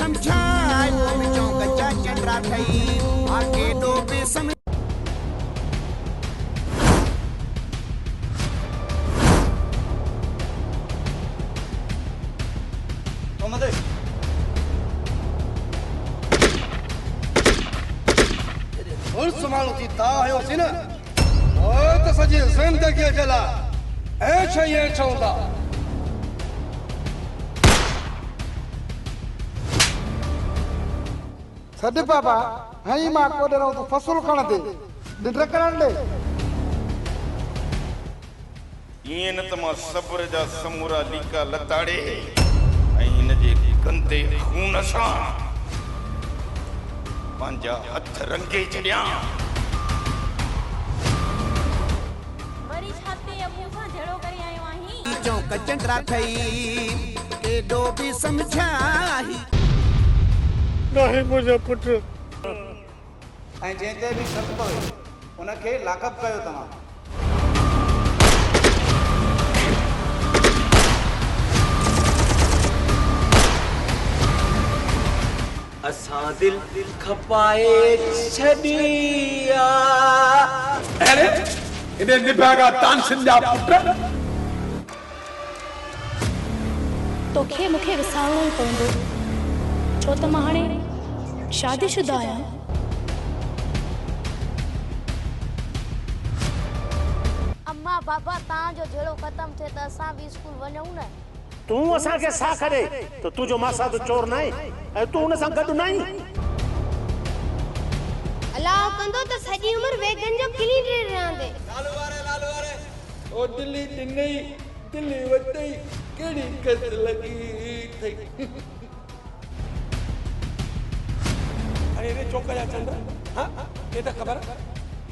समझायो बिचों कच्चा चंद्रा थई आके दो बेसम मदे और संभालो थी ता आयो सी न ओ त सजी जिंदगी जला ऐ चौंदा सद बाबा हई मां को दरो तो फसल खण दे निद्र करण दे ये न त मां सब्र जा समूरा लीका लताड़े ऐं इन जे गंदे खून सां पंहिंजा हथ रंगे छॾियां वरी छाते अबू सां झड़ो करे आयो आहीं बिचों कच्चा चंद्रा थई केडो भी समझाही नहीं मुझे पुट ऐं जंहिंते बि शक पवे उनखे लाकअप कयो तव्हां असां दिल खपाए छॾिया अरे इन्हें निभागा तानसिन जा पुट तोखे मूंखे विसारणो ई पवंदो छो त मां हाणे शादीशुदा आहियां अम्मा बाबा तव्हांजो झेड़ो ख़त्म थिए त असां बि स्कूल वञूं न तू असा के सा करे तो तू जो मासा तो चोर नहीं ऐ तू उन सा गड नहीं अल्लाह कंदो त सॼी उम्र वेगन जो किली रे रहंदे लालू वारे ओ दिल्ली दिनई दिल्ली वतई केड़ी कस लगी थई अरे रे चौका जा चंद्र हां ये तो खबर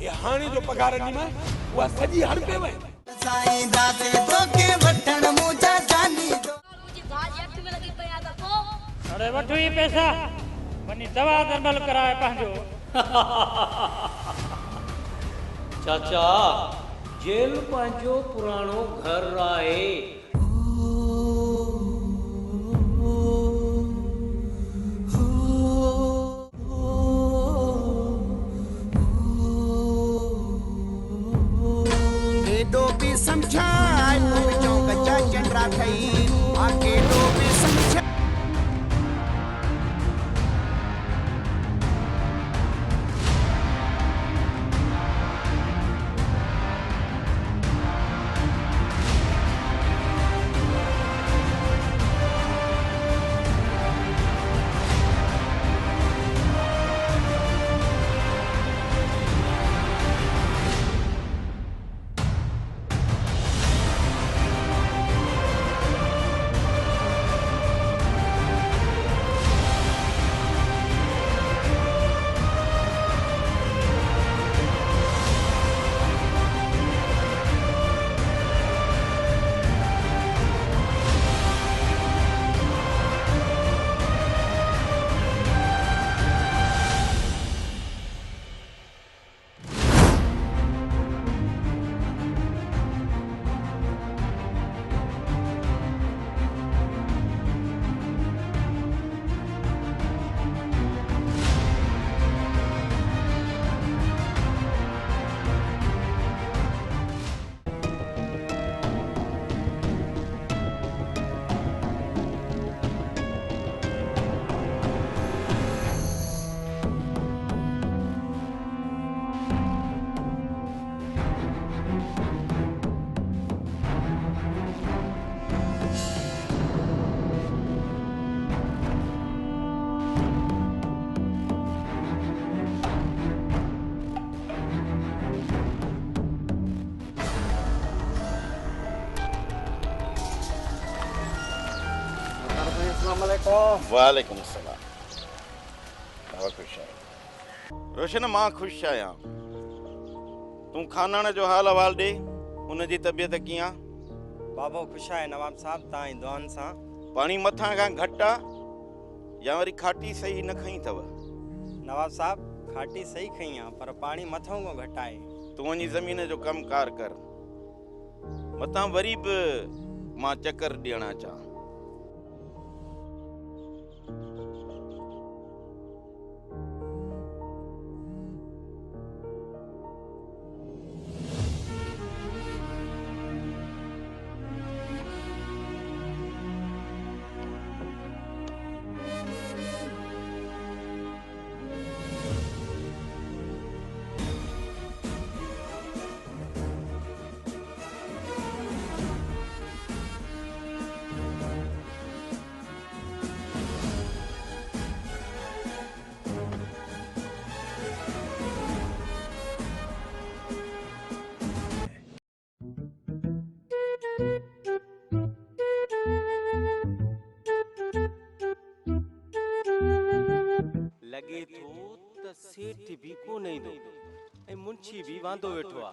ये हाने जो पगार नी में वो सजी हड़ पे वे साईं दाते तो के वठण मुजा जानी दो मुझे भाज अख में लगी पया दफो अरे वठो ही पैसा वनी दवा दरबल कराए पंहिंजो चाचा जेल पंहिंजो पुराणो घर आहे केडो भी समझायो बिचों कच्चा चंद्रा थई आके दो भी समझा वालेकुम सलाम तवा खुश आहियो रोशन मां खुश आहियां तूं खानाणे जो हाल अहवाल ॾे उन जी तबियत कीअं बाबो खुश आहे नवाब साहब तां जी दुआन सां पाणी मथां खां घटि आहे या वरी खाटी सही न खई अथव नवाब साहब खाटी सही खई आहे पर पाणी मथां को घटि आहे तूं वञी ज़मीन जो कमकार कर मथां वरी बि मां चकर ॾियणु अचां सेठ भी को नहीं दो ए मुंशी भी वांदो वेठो आ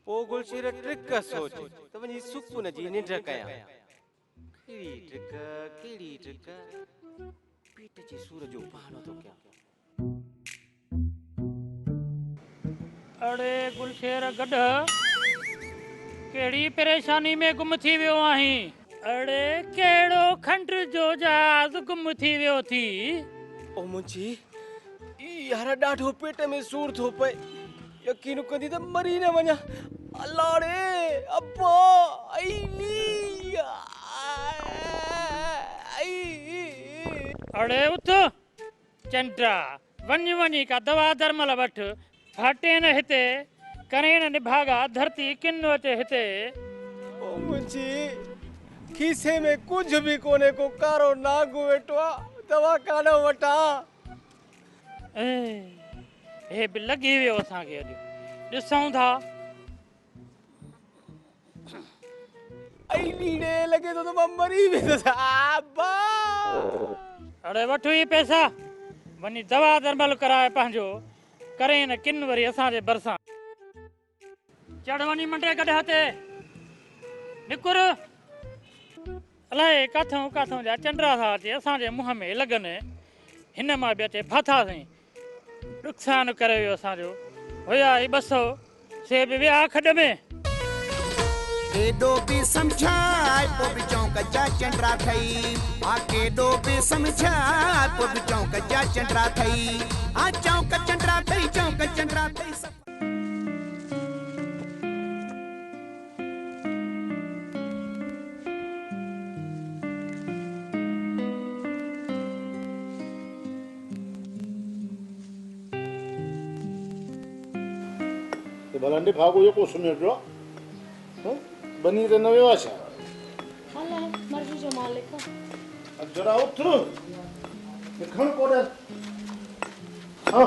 पो गुलशेर ट्रिक सोच त वनी सुकून जी निंड कया केड़ी ट्रिक पीठ जी सूर जो बहानो तो क्या अड़े गुलशेर गढ़ केड़ी परेशानी में गुम थी वियो आहीं अड़े केड़ो खंड जो जहाज गुम थी वियो थी ओ मुंशी यार डाढो पेट में सूर थो पे यकीन कंदी त मरी न वञा अल्लाह रे अब्बा आई अड़े उठ चंद्रा वञी का दवा दरमल वठ हटे न हिते करेण निभागा धरती किन अचे हिते ओ मुंशी खीसे में कुछ भी कोने को कारो नागु वेठो दवा कानो वटा हे बि लॻी वियो असांखे अॼु ॾिसूं था लगे तो मां मरी वेंदुसि अब्बा अड़े वठो ही पैसा वञी दवा दरमल कराए पंहिंजो करे न किन वरी असांजे भरिसां चढ़ वञी मंडे गॾु हथे निकुर अलाए काथों जा चंडरा था अचे असांजे मुंहं में लॻनि हिन मां बि अचे फाथासीं नुक़सानु करे वियो असांजो हुया ई 200 से बि विया खॾ में केॾो बि सम्झाए पोइ बि चौंक जा चंडरा ठही केॾो बि सम्झाए पोइ बि चौंक जा चंडरा ठही चौंक चंडरा ठही चौंक चंडरा ठही भलंडे भागो ये को सुने जो बनी रे नवे वाचा हाले मर्जी जो मालिक अब जरा उठ खण कोडे हां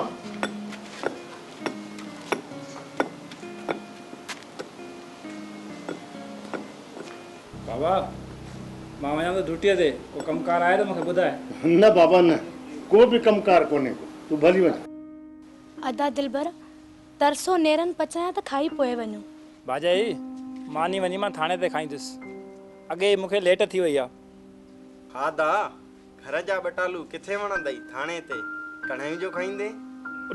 बाबा मां वञा तो ड्यूटीअ ते को कमकार आए तो मूंखे ॿुधाए न बाबा न को भी कमकार कोने को तू भली वञ अदा दिलबर तरसो नेरन पचाया त खाई पोए वञो भाजाई मानी वञी मां थाणे ते खाईंदुसि अॻे मूंखे लेट थी वई आहे हा दा घर जा बटालू किथे वणंदई थाणे ते कढ़ाई जो खाईंदे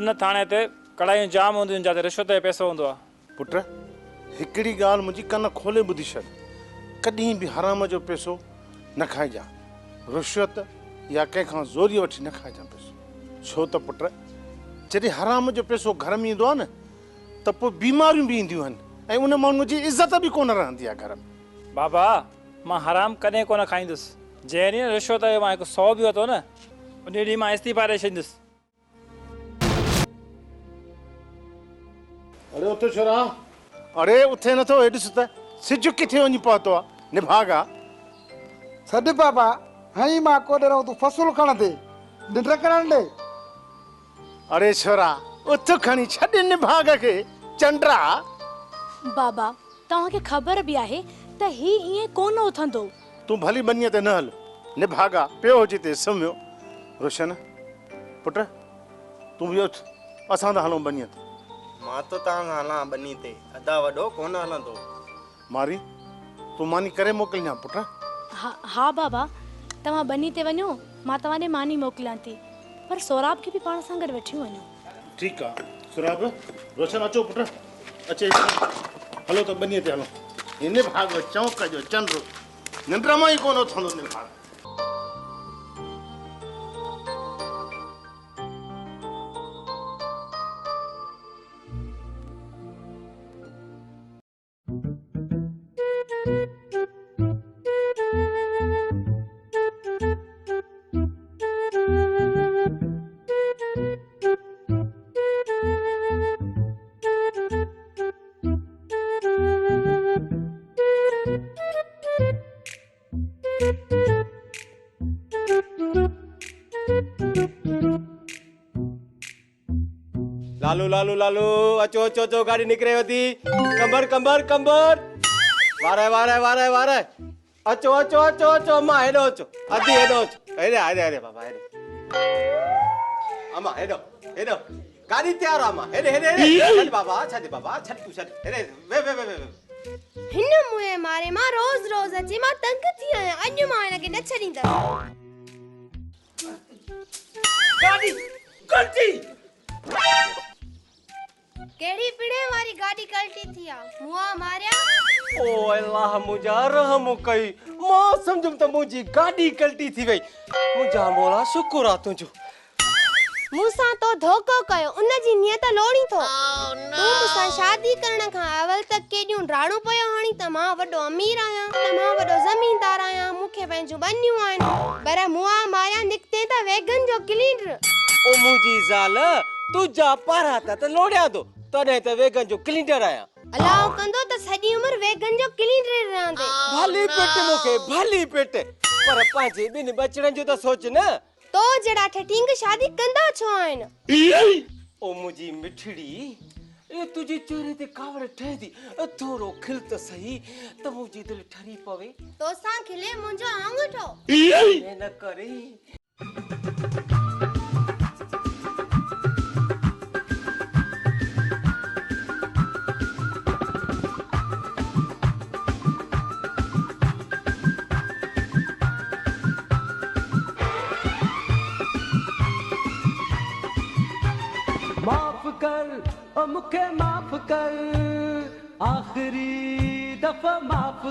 उन थाणे ते कढ़ाइयूं जाम हूंदियूं जिते रिश्वत जो पैसो हूंदो आहे पुट हिकिड़ी ॻाल्हि मुंहिंजी कन खोले ॿुधी छॾ कॾहिं बि हराम जो पैसो न खाइजां रिश्वत या कंहिंखां ज़ोरी वठी न खाइजां पैसो छो त पुट जॾहिं हराम जो पैसो घर में ईंदो आहे न त पोइ बीमारियूं बि ईंदियूं आहिनि ऐं उन माण्हूअ जी इज़त बि कोन रहंदी आहे घर में बाबा मां हराम कॾहिं कोन खाईंदुसि जंहिं ॾींहुं रिश्वत जो मां हिकु 100 बि वरितो न उन ॾींहुं मां इस्तीफ़ा ॾेई छॾींदुसि अरे उथे छोरा अरे उथे नथो हे ॾिस त सिज किथे वञी पहुतो आहे निभागा सॾ बाबा हई मां कोॾे रहूं तूं फसुल खण दे निंड करण ॾे अरे छोरा उथ खणी छॾ निभाग खे चंडरा बाबा तव्हांखे ख़बर बि आहे त ही ईअं कोन उथंदो तूं भली बनीअ ते न हल निभागा पियो हुजे ते सुम्हियो रोशन पुट तूं बि उठ असां त हलूं बनीअ ते मां तो तां हलां बनी ते अदा वॾो कोन हलंदो मारी तूं मानी करे मोकिलिया पुट हा बाबा तव्हां बनी ते वञो मां तव्हांखे मानी मोकिलियां थी पर सोराब खे बि पाण सां गॾु वठी वञो ठीकु आहे सुराब रोशन अचो पुट अचे हलो त बनीअ ते हलो हिन भाग चौंक जो चंड निंड मां ई कोन उथंदो निभाग लालू लालू लालू अचो अचो अचो गाड़ी निकरे वती कंबर कंबर कंबर वारे वारे वारे वारे अचो अचो अचो अचो अम्मा हेडो अचो अदी हेडो अचो हेडे हेडे हेडे बाबा हेडे अम्मा हेडो हेडो गाड़ी तैयार आ मां हेरे हेरे छॾ बाबा छॾ तू छॾ हेरे वे हिन मुए मारे मां रोज रोज अची मां तंग थी आया अॼु मां हिनखे न छॾींदसि गाड़ी गलती केड़ी पिड़े वारी गाड़ी कल्टी थी आ मुआ मारिया ओ अल्लाह मुझा रहम कई मां समझम त मुजी गाड़ी कल्टी थी वई मुझा मोला शुक्र आ तुंजो मूसा तो धोखो कयो उन जी नियत लोड़ी थो तू मूसा शादी करण खां अवल तक केडियूं ड्राणू पयो हाणी त मां वडो अमीर आया त मां वडो जमींदार आया मुखे पंहिंजू बन्नियूं आहिन पर मुआ माया निकते त वेगन जो क्लीनर ओ मुजी ज़ाल तुजा पारा त लोड़िया दो तने त वेगन जो क्लीनर आया अल्लाह कंदो त सॼी उम्र वेगन जो क्लीनर रहंदे भली पेट मुखे भली पेट पर पांजे बिन बचड़न जो त सोच न तो जड़ा ठठिंग शादी कंदा छो आइन ओ मुजी मिठड़ी ए तुजी चेहरे ते कावड़ ठहे थी थोरो खिल त सही त मुजी दिल ठरी पवे तो सा खिले मुंजो आंगठो न करे माफ कर ओ मुखे माफ कर आखिरी दफा माफ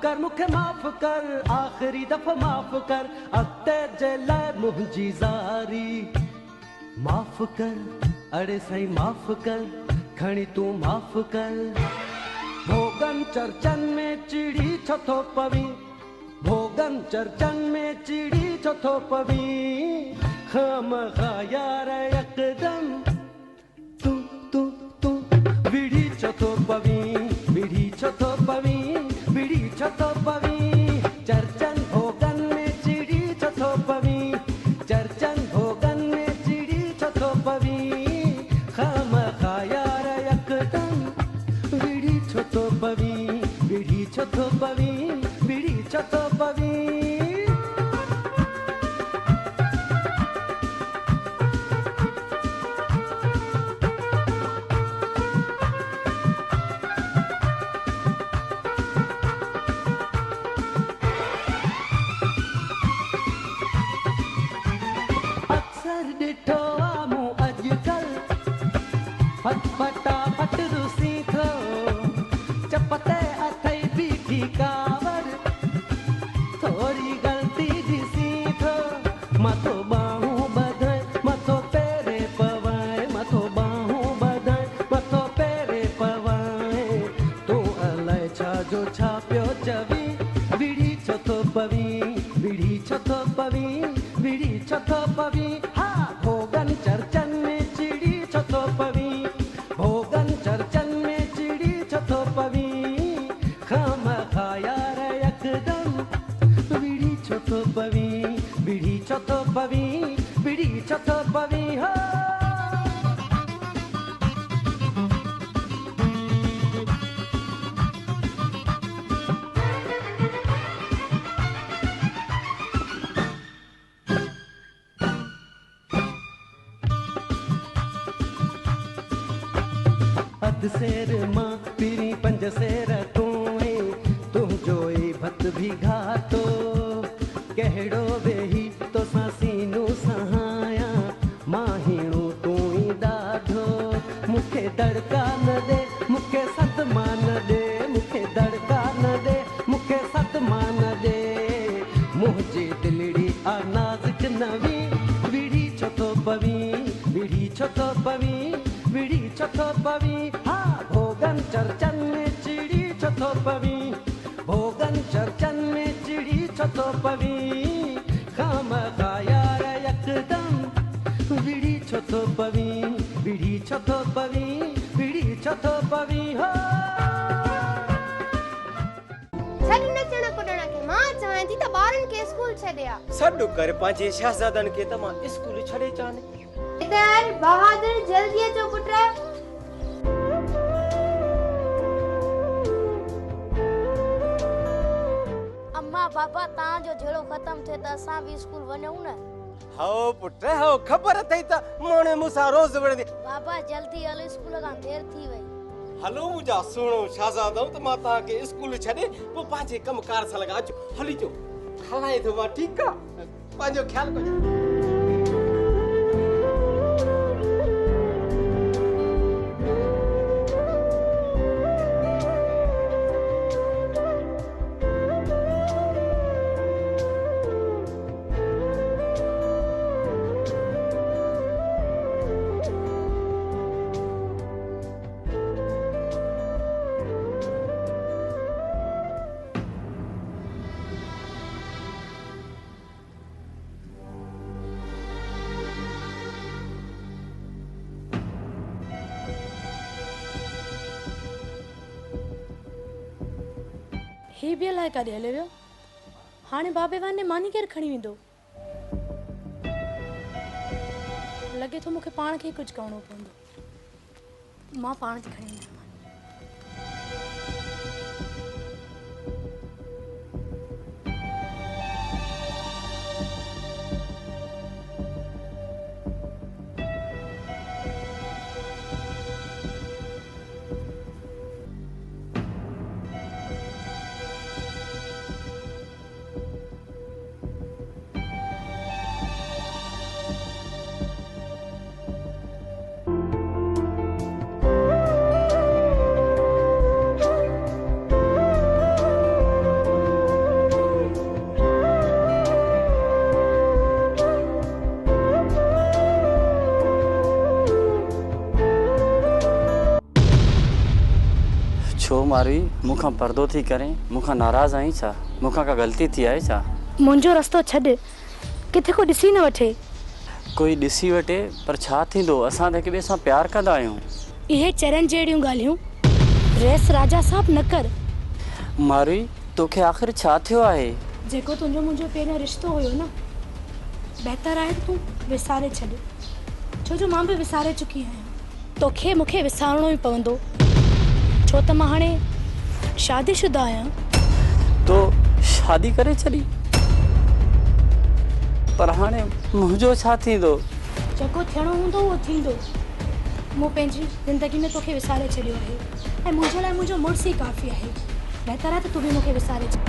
कर मुखे माफ कर आखिरी दफा माफ कर अते जेला मुंजी ज़ारी माफ कर अरे सही माफ कर खणी तू माफ कर भोगन चर्चन में चिड़ी छथो पवी भोगन चर्चन में चिड़ी छथो पवी खम यार एकदम तू विड़ी छथो पवी चर्चन भोगन में चिड़ी छथो पवी चर्चन भोगन में चिड़ी छथो पवी खम यार एकदम विड़ी छथो पवी फटाफट रूसी थो चपते अथई बीठी कावर थोड़ी गलती दिसी थो मथो बाहू बधाए मथो पेरे पवाए मथो बाहू बधाए मथो पेरे पवाए तू अलाए छा जो छा पियो चवी विड़ी छथो पवी हा भोगन चर्चन में चिड़ी छथो पवी भोगन चर्चन में चिड़ी छथो पवी खम यार एकदम विड़ी छथो पवी हो अध सेर मां पीरी पंज सेर तूं जो भत भी घातो कहिड़ो वेही तो सीनू सहाया माहीणू तूं ई ॾाढो मूंखे दड़का न दे मूंखे सदमा न दे मूंखे दड़का न दे मूंखे सदमा न दे मुंहिंजी दिलड़ी आ नाज़ुक नवी विड़ी छथो पवी हा भोगन चर्चन में चिड़ी छथो पवी भोगन चर्चन में चिड़ी छथो पवी खम यार एकदम विड़ी छथो पवी हो सॾु नचण कुॾण खे मां चवां थी त ॿारनि खे स्कूल छॾिया सॾु कर पंहिंजे शहज़ादनि खे त मां स्कूल छॾे चाने इधर बहादुर जल्दी अचो पुट अम्मा पापा तां जो झेड़ो खत्म थे त असां भी स्कूल वञूं न हाओ पुट हाओ खबर अथई त मोणे मूंसां रोज़ विढ़ंदी। बाबा जल्दी हलो स्कूल खां देर थी वई। हलो मुंहिंजा सुहिणो शाहज़ादो त मां तव्हांखे स्कूल छॾे पोइ पंहिंजे कमकार सां लॻा। अचो हली अचो खाए थो मां ठीकु आहे पंहिंजो ख़्यालु कजो। ही बि अलाए काॾे हले वियो। हाणे बाबे वाने मानी केरु खणी वेंदो। लॻे थो मूंखे पाण खे कुझु करिणो पवंदो। मां पाण खे खणी वेंदमि। छो मारी मूंखां पर्दो थी करे मूंखां नाराज़ आई छा? मूंखां का ग़लती थी आहे छा? मुंहिंजो रस्तो छॾ, किथे को ॾिसी न वठे। कोई ॾिसी वठे पर छा थींदो? असां त हिक ॿिए सां प्यार कंदा आहियूं। इहे चरन जहिड़ियूं ॻाल्हियूं रेस राजा साहब न कर। मारी तोखे आख़िर छा थियो आहे? जेको तुंहिंजो मुंहिंजो पहिरियों रिश्तो हुयो न, बहितर आहे तूं विसारे छॾ। छो जो मां बि विसारे चुकी आहियां। तोखे मूंखे विसारणो ई पवंदो, छो त मां हाणे शादीशुदा आहियां। तो शादी करे छॾी? पर हाणे मुंहिंजो छा थींदो? जेको थियणो हूंदो उहो थींदो। मूं पंहिंजी ज़िंदगी में तोखे विसारे छॾियो आहे ऐं मुंहिंजे लाइ मुंहिंजो मुड़ुस ई काफ़ी आहे। बहितर आहे त तूं बि मूंखे विसारे छॾ।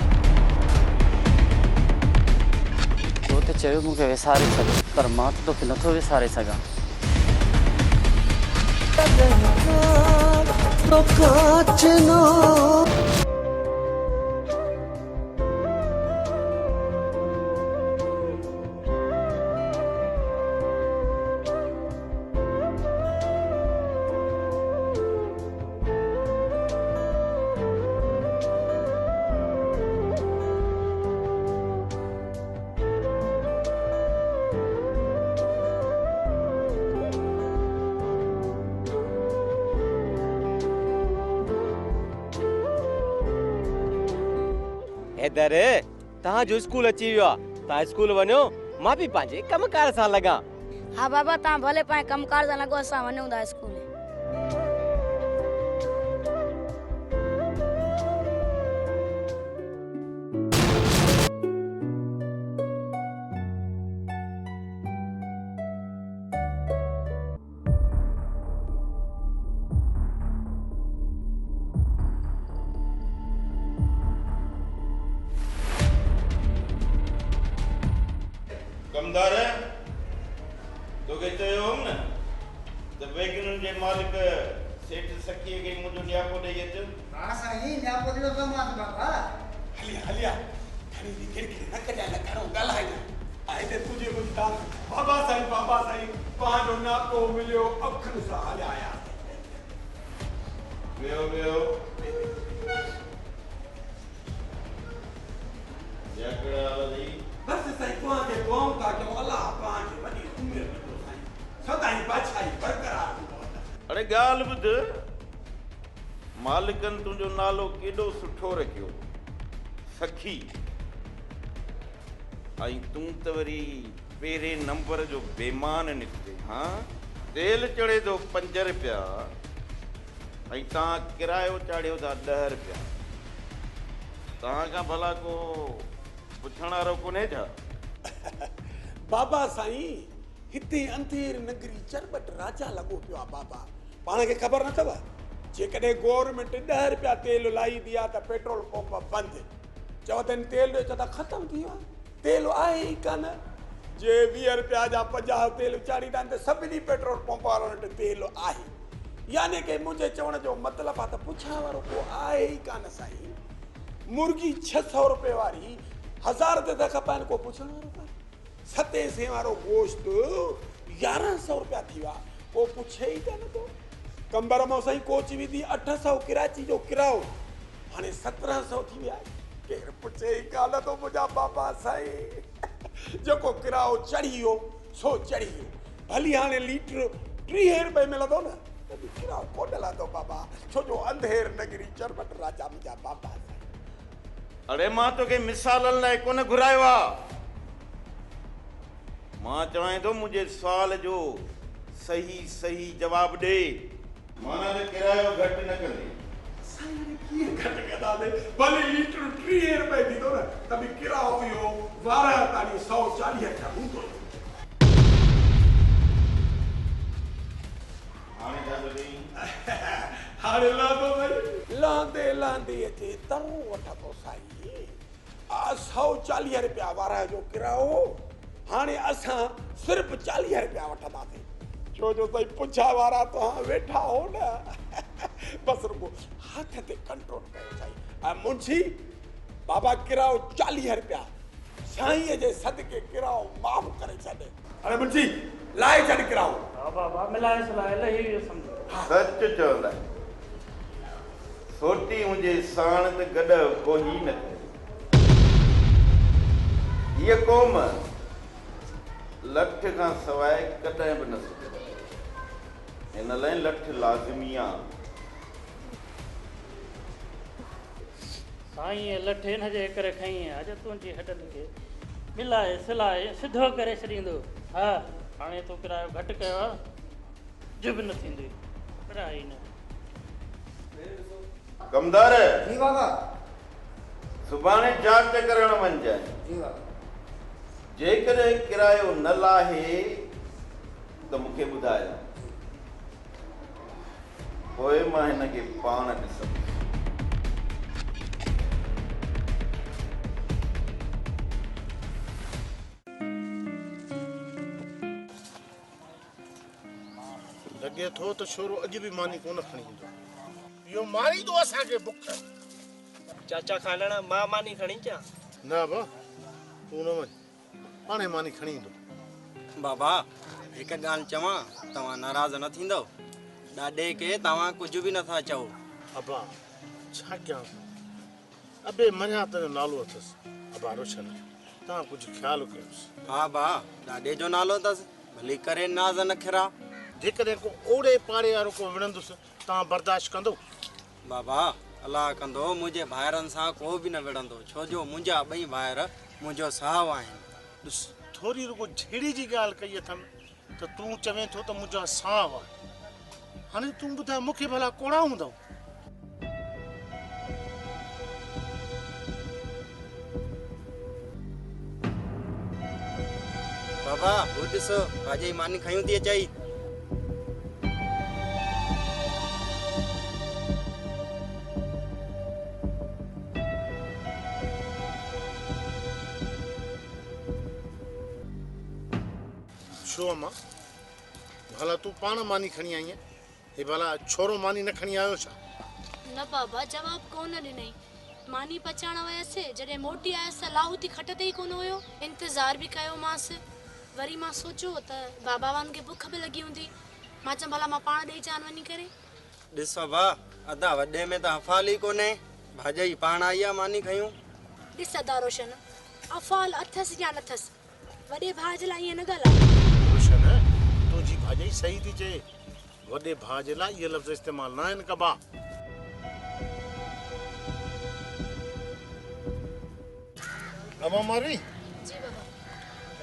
तो त चयो मूंखे विसारे छॾ, पर मां त तोखे नथो विसारे सघां। हैदर तव्हांजो स्कूल अची वियो आहे। तव्हां स्कूल वञो, मां बि पंहिंजे कमकार सां लॻा। हाँ बाबा तव्हां भले पंहिंजे कमकार सां लॻो, असां वञूं था स्कूल। कमदार तोखे चयो हुउमि न त वैगननि जे मालिक सेठ सखीअ खे मुंहिंजो न्यापो ॾेई अच। हा साईं न्यापो ॾिनो त मां बाबा। हलिया हलिया खणी दी खिड़की न कढाए न खणो ॻाल्हाए न। आहे ते तुंहिंजे मुंहिंजा बाबा साईं पंहिंजो नापो मिलियो अखियुनि सां हलिया आया। वियो वियो या कहिड़ा हाल अथई? बस साईं तव्हांखे दुआऊं था कयूं, अलाह तव्हांखे वॾी उमिरि ॾिनो साईं, सदाईं बादशाही बरक़रार रखो। अरे ॻाल्हि ॿुध, मालिकनि तुंहिंजो नालो केॾो सुठो रखियो, सखी। ऐं तूं त वरी पहिरें नंबर जो बेमान निकिते। हाँ तेल चढ़े थो 5 रुपया ऐं तव्हां किरायो चाढ़ियो था 10 रुपया। तव्हां खां भला को पुछण वारो कोन्हे छा? बाबा साईं हिते अंधेर नगरी चरबट राजा लगो पियो आहे बाबा। पाण खे ख़बर न अथव जेकॾहिं गवर्नमेंट 10 रुपया तेल लाई दिया त पेट्रोल पंप बंदि। चओ त तेल जो त ख़तम थी वियो आहे। तेल आहे ई कान। जे 20 रुपया जा 50 तेल चाढ़ींदा आहिनि त सभिनी पेट्रोल पंप वारनि वटि तेल आहे। यानी कि मुंहिंजे चवण जो मतिलबु आहे त पुछण वारो को आहे ई कान साईं। मुर्गी 600 रुपए वारी 1000 ते त खपनि, को पुछण वारो कान। 7 सें वारो गोश्त 1100 रुपया थी विया, को पुछे ई कान थो। कंबर मां साईं कोच विधी 800 कराची जो किरायो, हाणे 1700 थी विया। केरु पुछे ई कान थो मुंहिंजा बाबा साईं। जेको किरायो चढ़ी वियो सो चढ़ी वियो। भली हाणे लीटर 30 रुपए मिलंदो न त बि किरायो कोन हलंदो बाबा, छो जो अंधेर नगरी चरबट राजा मुंहिंजा बाबा साईं। अरे मां तोखे मिसालनि लाइ कोन घुरायो आहे। मां चवां थो मुंहिंजे सुवाल जो सही सही जवाब ॾे। माना त किरायो घटि न कंदे। कीअं घटि कंदासीं? भले लीटर 30 रुपए थींदो न त बि किरायो इहो 12 ताणी 140 रुपया हूंदो। हाणे छा थो ॾेई? हाणे लहंदो भई, लहंदे लहंदे अचे तरो वठंदो साईं। 140 रुपया वारा जो किरायो हाणे असां सिर्फ़ 40 रुपया वठंदासीं, छो जो साईं पुछा वारा तव्हां वेठा हो न। बसि रुगो हथ ते कंट्रोल कयो साईं। ऐं मुंशी बाबा किरायो 40 रुपया साईंअ जे सदके किरायो माफ़ करे छॾे। अरे मुंशी लाए छॾ किरायो। हा बाबा मिलाए सलाए लही वियो सम्झो। सच चवंदा सोटी मुंहिंजे साण त गॾ कोई न करे। हीअ क़ौम लठ खां सवाइ कॾहिं बि न सुधरे, हिन लाइ लठ लाज़मी आहे। साईं लठ हिन जे करे खई आहे अॼु तुंहिंजी हॾनि खे मिलाए सिलाए सिधो करे छॾींदो। हा हाणे तूं किरायो घटि कयो आहे, जुब न थींदी किराई न। कमदार जी बाबा। सुभाणे जांच करण वञजांइ। जी बाबा। जेकॾहिं किरायो न लाहे त मूंखे ॿुधायो, पोइ मां हिन खे पाण ॾिसंदुसि। लॻे थो त छोरो अॼु बि मानी कोन खणी ईंदो। इहो मारींदो असांखे बुख। चाचा खानण मां मानी खणी अचां? न बा तूं न वञ, हाणे मानी खणी ईंदो। बाबा हिकु ॻाल्हि चवां, तव्हां नाराज़ न थींदव? ॾाॾे खे तव्हां कुझु बि नथा चओ। अबा छा कयां? अबे मञा तुंहिंजो नालो अथसि अबा रोशन, तव्हां कुझु ख़्यालु कयोसि। हा बा ॾाॾे जो नालो अथसि, भली करे नाज़ न खिरा। जेकॾहिं को ओड़े पाड़े वारो को विढ़ंदुसि तव्हां बर्दाश्त कंदो? बाबा अलाह कंदो मुंहिंजे भाइरनि सां को बि न विढ़ंदो, छो जो मुंहिंजा ॿई भाइर मुंहिंजो साहु आहिनि। ॾिस थोरी रुगो झेड़ी जी ॻाल्हि कई अथनि त तूं चवें थो त मुंहिंजा साहु आहे। हाणे तूं ॿुधाए मूंखे भला कोड़ा हूंदव? बाबा हू ॾिसो भाॼी मानी खयूं थी अचाई। छो अम्मा भला तूं पाण मानी खणी आई आहे, हे भला छोरो मानी न खणी आयो छा? न बाबा जवाब कोन ॾिनई। मानी पचाइण वयसि, जॾहिं मोटी आयसि त लाहूती खट ते ई कोन हुयो। इंतज़ार बि कयोमांसि, वरी मां सोचियो त बाबा वारनि खे बुख बि लॻी हूंदी। मां चयमि भला मां पाण ॾेई अचां वञी करे। ॾिस बाबा अदा वॾे में त अफ़ाल ई कोन्हे, भाॼई पाण आई आहे मानी खयूं। ॾिस अदा रोशन, अफ़ाल अथसि या नथसि, वॾे भाउ जे लाइ ईअं न ॻाल्हाए। रोशन तुंहिंजी भाॼई सही थी चए, वॾे भाउ जे लाइ इहे लफ़्ज़ इस्तेमालु न आहिनि कबा। अमा मारी जी बाबा।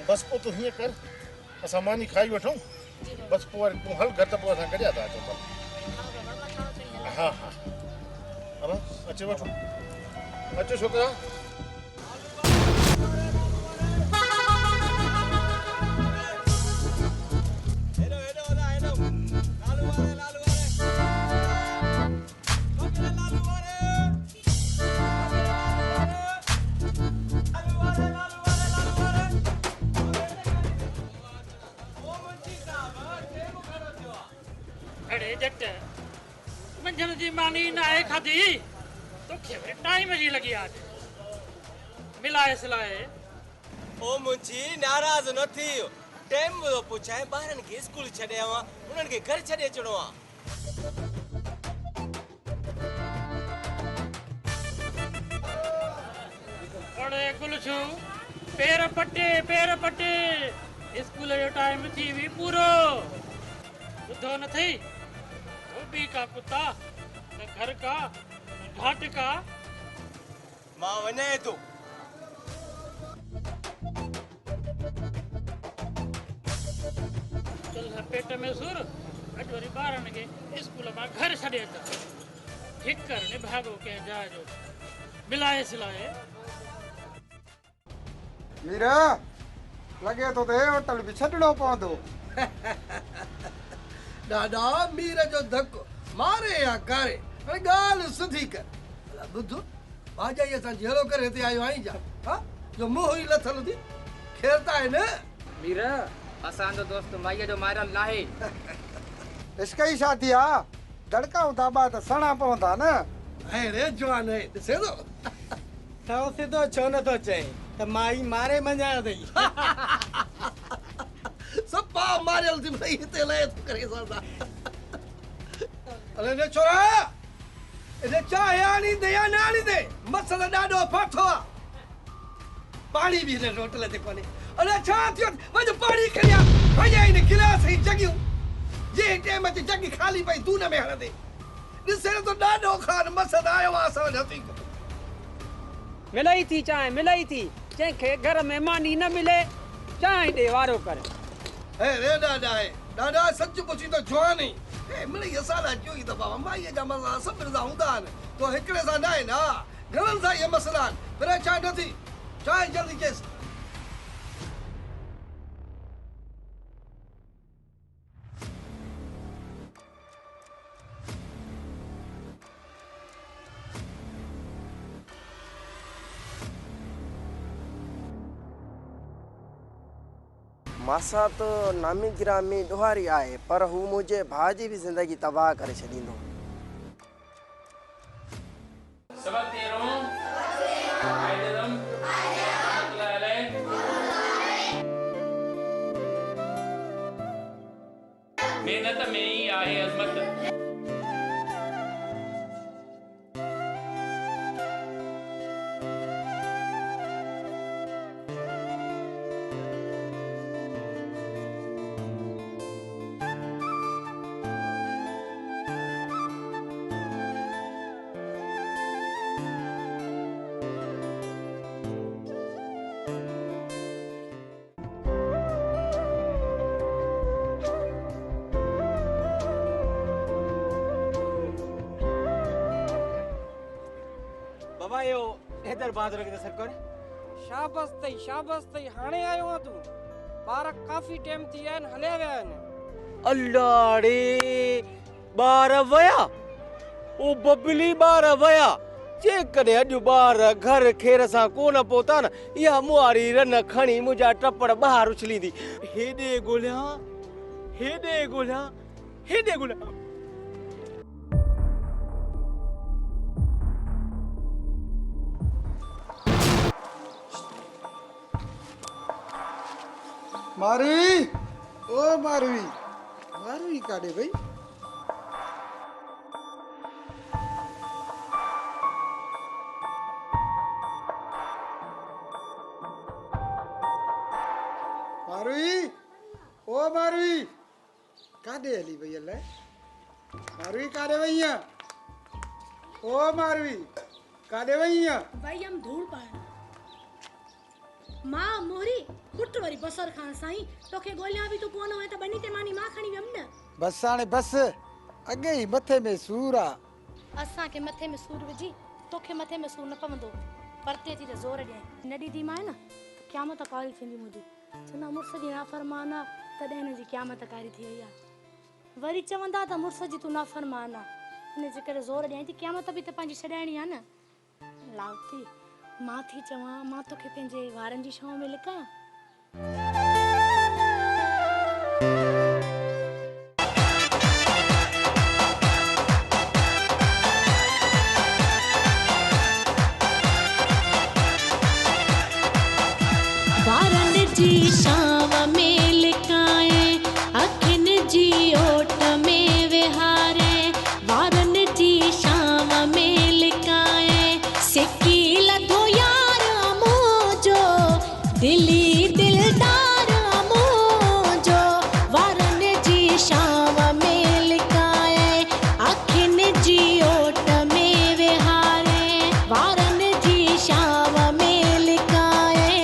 बस पोइ तूं हीअं कर, असां मानी खाई वठूं, बस पोइ वरी तूं हल घर त पोइ असां गॾिया था अचूं। हा हा अमा अचे वठो, अचो छोकिरा। जट मंझंदि जी मानी न आहे खाधी तोखे वरी टाइम जी लगी आज मिलाए सिलाए ओ मुंची नाराज न थियो टाइम तो पुछाए ॿारनि खे स्कूल छॾे आवां उन्हनि खे घर छॾे अचिणो आहे अड़े गुलछू पैर पटे स्कूल जो टाइम थी भी पूरो ॿुधो न थई धोबी का कुत्ता न घर का न घाट का मां वञे थो चल पेट में सूर अॼु वरी ॿारनि खे स्कूल मां घर छॾे अचां ठीकु कर निभागो कंहिं जाइ जो मिलाए सिलाए मीरा लगे तो ते होटल भी छॾणो पवंदो ॾाॾा मीर जो धक मारे या करे हाणे ॻाल्हि सुठी कर भला ॿुधो भाॼाई असां जहिड़ो करे हिते आयो आहीं जा हा जो मुंहुं ई लथल थी खेरता आहे न मीर असांजो दोस्त माईअ जो मारियल नाहे इश्क जी शादी आ दड़काऊं दाबा त सणा पवंदा न ऐं रे जवान आहे ॾिसे थो तो सिधो छो नथो चए त माई मारे मञायो अथई सब पाव मारियल थी भई हिते लहे थो करे सदा अरे ने छोरा इने चाहे आनी दे या ना आनी दे मसला ॾाढो फाठो आहे पाणी बि हिन होटल ते कोन्हे अरे छा थियो वञ पाणी खणिया वञा इन गिलास ई जगियूं जे टाइम ते जगी खाली पई तू न में हणंदे ॾिसे तो ॾाढो खान मसद आयो आहे असां वटि हथी मिलई थी चांहि मिलई थी जंहिंखे घर में मानी न मिले चांहि ॾे वारो करे ए रे ॾाढा सच पुछी तो जवान ई ए मिली असाला जोई त बाबा माईअ जा मसला सभिनि सां हूंदा आहिनि तो हिकिड़े सां न आहिनि हा घणनि सां इहे मसला आहिनि पर चांहि नथी चांहि जल्दी केस मासा तो नामी गिरामी ॾोहारी आहे पर हू मुंहिंजे भाउ जी बि ज़िंदगी तबाह करे छॾींदो मेहनत में ही आहे अज़मत बाबा यो इधर बांध रख दे सरकार शाबाश तई हाणे आयो आहे तूं ॿार काफ़ी टाइम थी विया आहिनि हलिया विया आहिनि अल्लाड़े ॿार वया ओ बबली ॿार वया जेकॾहिं अॼु ॿार घर खेर सां कोन पहुता न इहा मुआरी रन खणी मुंहिंजा टपड़ ॿाहिरि उछलींदी हेॾे ॻोल्हियां मारवी ओ मारवी काॾे भई मारवी काॾे हली भई अलाए मारवी काॾे वई आहे ओ मारवी काॾे वई आहे भाई हम धूल पाए मां मोहरी कुट वरी बसर खान साईं तोखे गोलियां भी तू कोन होए त बनी ते मानी मां खणी वियम न बस हाणे बस अगे ही मथे में सूर आ असां के मथे में सूर विजी तोखे मथे में सूर न पवंदो परते जी त जोर ॾियां नडी दी मां न क़यामत कारी थींदी मुंहिंजी चवंदा मुर्स जी नाफ़रमाना तॾहिं हिन जी क़यामत कारी थी वई आहे वरी चवंदा त मुर्स जी तू नाफ़रमाना हिन जे करे ज़ोर ॾियां थी क़यामत बि त पंहिंजी छॾाइणी आहे न लावती मां थी चवां मां तोखे पंहिंजे वारनि जी छांव में लिकायां जी शाम में लिकाए अखिन जी ओट में विहारे वारन जी शाम में लिकाए सिकी लधो यार मोजो दिली दिलदार मोजो वारन जी शाम में लिकाए अखिन जी ओट में विहारे वारन जी शाम में लिकाए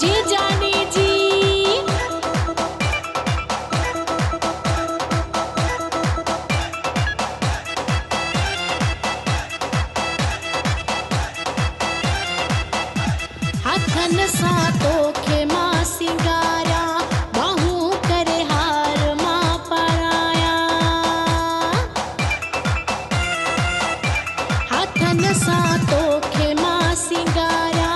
जी जानी जी हथन सा तोखे मां सिंगारा बाहू करे हार मां पराया हथन सा तोखे मां सिंगारा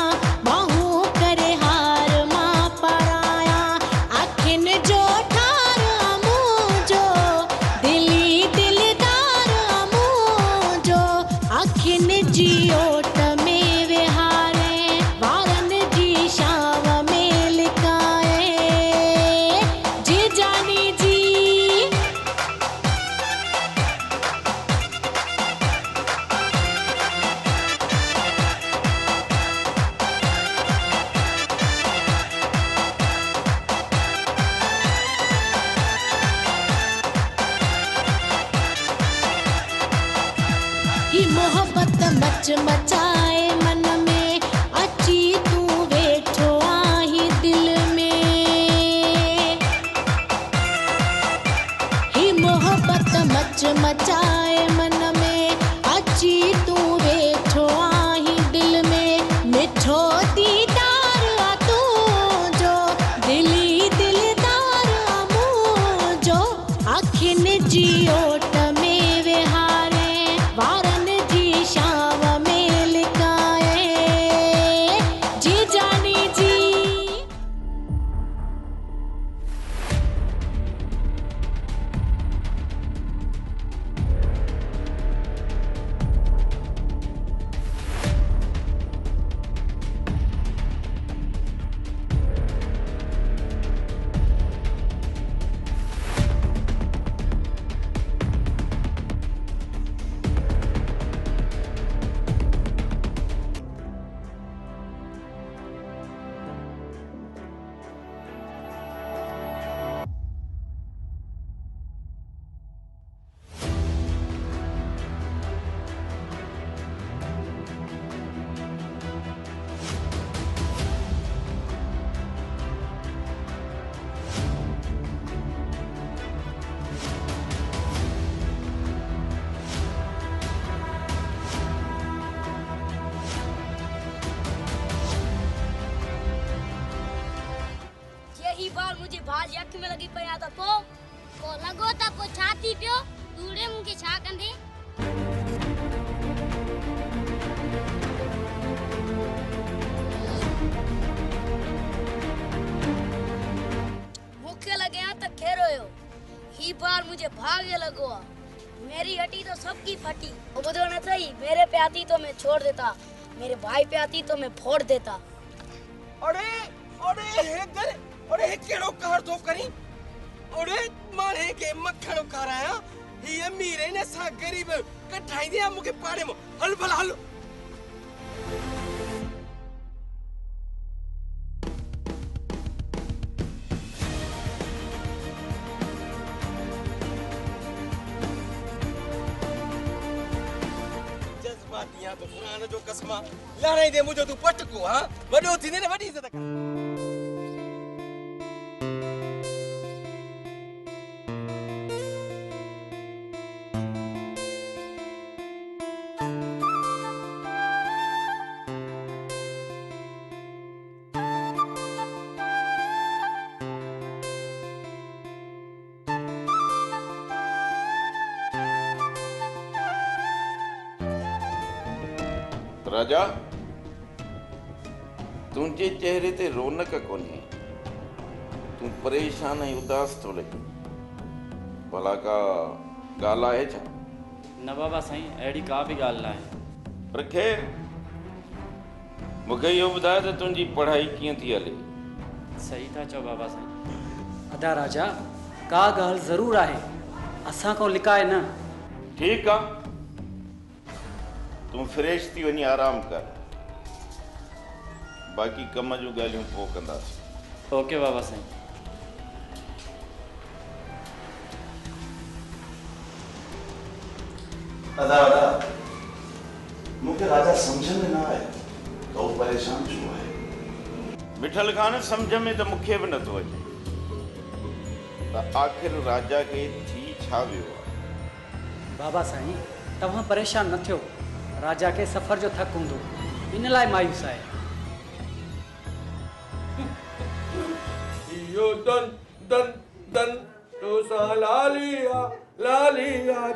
बाहू करे हार मां पराया अखिन जो ठार मुंहिंजो दिली दिलदार मुंहिंजो अखिन जी ओट में विहारे वारन जी शाम में लिकाए जी जानी जी ही मोहब्बत मच मचाए मन में अची तूं वेठो आहीं दिल में ही मोहब्बत मच मचाए मन में अची तूं वेठो आहीं दिल में मिठो दीदार आ तुंहिंजो दिली दिलदार आ मुंहिंजो अखिन जी ओट में विहारे वारन जी शाम में लिकाए जी जानी जी यही बार मुझे भाज अख में लगी पया तो को लगो त को छाती पियो दूड़े मुके छा कंदे मुखे लगे त खेरो हो ही बार मुझे भागे लगो मेरी हटी तो सबकी फटी बुधो न सही मेरे पे आती तो मैं छोड़ देता मेरे भाई पे आती तो मैं फोड़ देता अरे अरे हे गरे अरे हे केड़ो कार तो करी अरे माने के मक्खण कराया ही अमीर ने सा गरीब कठाई दिया मुके पाड़े में हल भला हल जज्बातियां तो पुराना जो कसमा लाणे दे मुझे तू पटको हां वडो थी ने वडी इज्जत कर राजा तुझे चेहरे ते रौनक कोनी तू परेशान ऐं उदास थो लॻे भला का ॻाल्हि आहे छा? न बाबा साईं अहिड़ी का बि ॻाल्हि न आहे। पर ख़ैर मूंखे इहो ॿुधाए त तुंहिंजी पढ़ाई कीअं थी हले? सही था चो बाबा साईं। अदा राजा का ॻाल्हि ज़रूरु आहे, असां खां लिकाए न। ठीक आ, तू फ्रेश थी वनी आराम कर, बाकी कम जो गालियों पो कंदासीं। ओके बाबा साईं। अदा मुझे राजा समझ में ना आए तो परेशान छो है। मिठल खान समझ में तो मुखे भी न तो अचे, तो आखिर राजा के थी छा वियो आहे। बाबा साईं तव्हां परेशान न थियो, राजा के सफ़र जो थक हूंदो, इन लाइ मायूस आहे। यो दन दन दन तो सा लालिया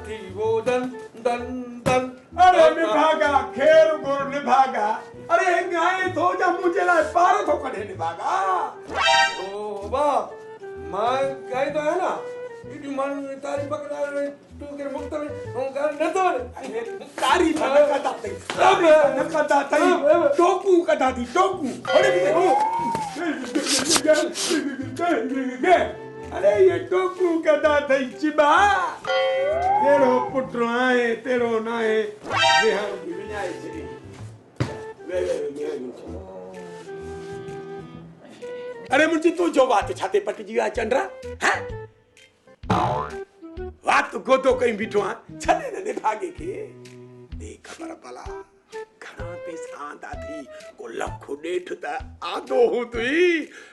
थी वो दन दन दन। अरे निभागा खेर गुर निभागा, अरे गाय थो जा मुझे लाइ पार थो कढे निभागा। ओ वाह मां गाय तो है ना, इडी मन तारी पकड़ा रे तू के मुक्त में हम गाय न तो तारी न कदा तई, सब न कदा तई, टोकू कदा दी टोकू। अरे ये टोकू कदा तई चिबा, तेरो पुत्र आए तेरो नाए वे हम विनाए छड़ी वे। अरे मुझी तू जो बात छाते पट जी आ चंद्रा, हैं बात को तो कहीं बिठो आ छने ने भागे के देख खबर भला घणा पैसा आंदा थी को लखो डेठ ता आदो हो तुई।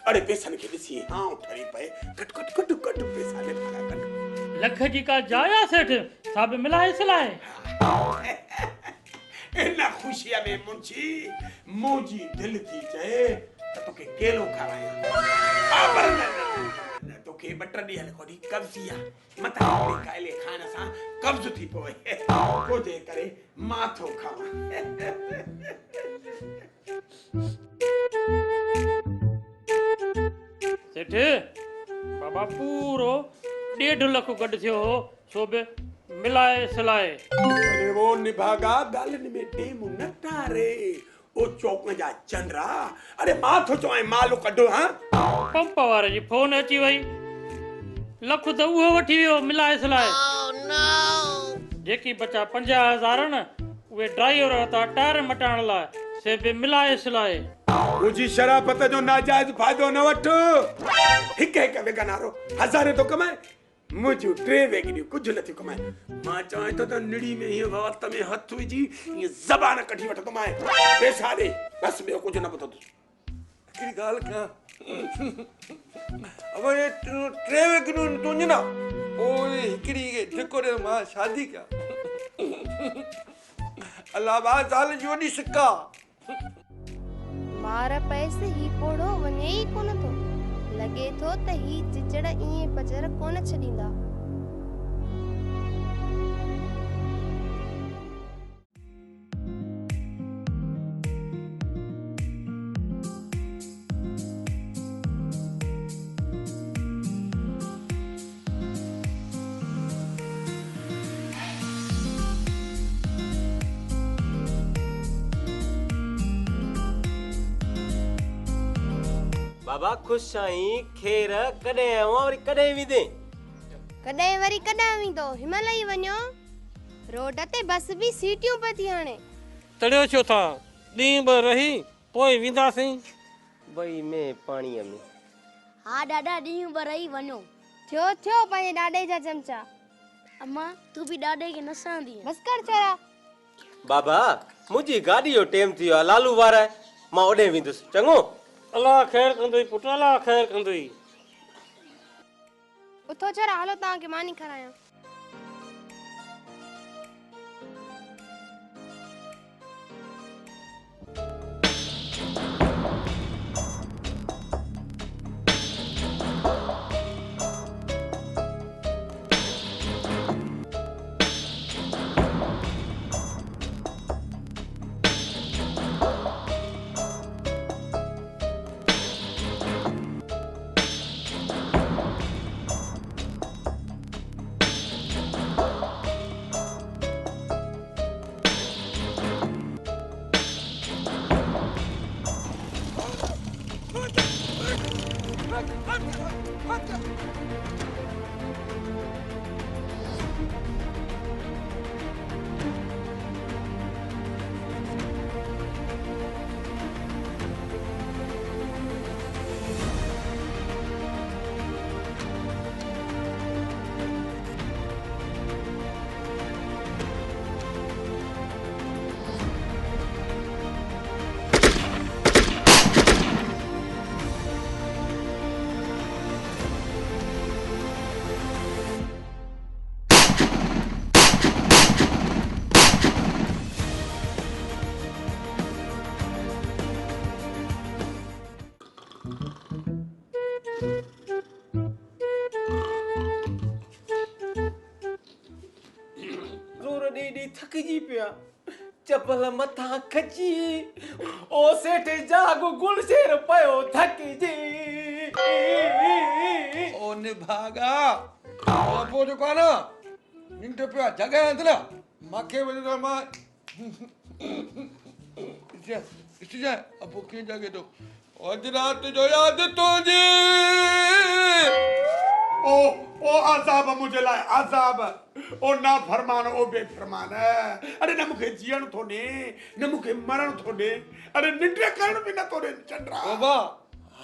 अरे पैसन के दिसी हां ठरी पे कट कट कट कट पैसा ने भागा कट लख जी का जाया सेठ सब मिलाए सिलाए। इना खुशिया में मुंची मोजी दिल थी चाहे तो के केलो खाराया पर न तो के बटर दी हल कोडी कब्जिया मता काले खाना सा कब्ज थी पोए को जे करे माथो खावा। सेठ बाबा पूरो 1.5 लाख गड थियो हो, सो बे मिलाए सिलाए। अरे वो निभागा गालन में टेम नटा रे ओ चौक जा चंद्रा। अरे माथो चोए मालो कढो। हां पंप वारे जी फोन अची वई, लख तो वो वठी वियो मिलाए सिलाए। जेकी बचा 50,000 न उहे ड्राइवर ता टायर मटाण लाइ से बे मिलाए सिलाए। मुझी शराफत जो नाजायज फायदो न वठ, हिक हिक वेगनारो हजारे तो कमाए, मुझो 3 वेगनी कुछ न थी कमाए। मां चाहे तो निड़ी में ये वक्त में हथ विजी ये जबान कठी वठ कमाए पैसा दे बस में कुछ न पतो। हिकड़ी गाल का अब ये 3 वेगनी तुंज ना ओए हिकड़ी के जेको रे मां शादी का अल्लाह बा साल जोनी सिक्का मार पैसे ही पोड़ो वने ही कोन तो लगे थो त ही चिचड़ इए पजर कोन छडींदा। बाबा खुश आई खेर कदे और कदे भी दे कदे वरी कदा विंदो हिमालय वन्यो रोड ते बस भी सीटियों पे थी हाने तड़ियो छो था दी ब रही पोई विंदासी भई में पानी में। हां दादा दी ब रही वनो थियो पाए डाडे जा चमचा। अम्मा तू भी डाडे के नसांदी बस कर चरा। बाबा मुजी गाड़ी जो टाइम थियो लालू वारा मां ओडे विंदस चंगो। अल्लाह खैर कंदई पुट अल्लाह खैर कंदई। उठो चरा हलो ता के मानी खराया। थकजी पिया चपल मथा खची ओ सेठ जागो गुलशेर पयो थकजी ओ निभागा आपो जो काना निंट पिया जगह अंदर माखे वजह मा इसे आपो के जगह दो आज रात जो याद तो जी ओ अज़ाब मुझे लाए अज़ाब ओ ना फरमान ओ बेफरमान अरे न मुखे जियण थोने न मुखे मरण थोने अरे निंड्रे करण भी न थोने चंद्रा ओ बा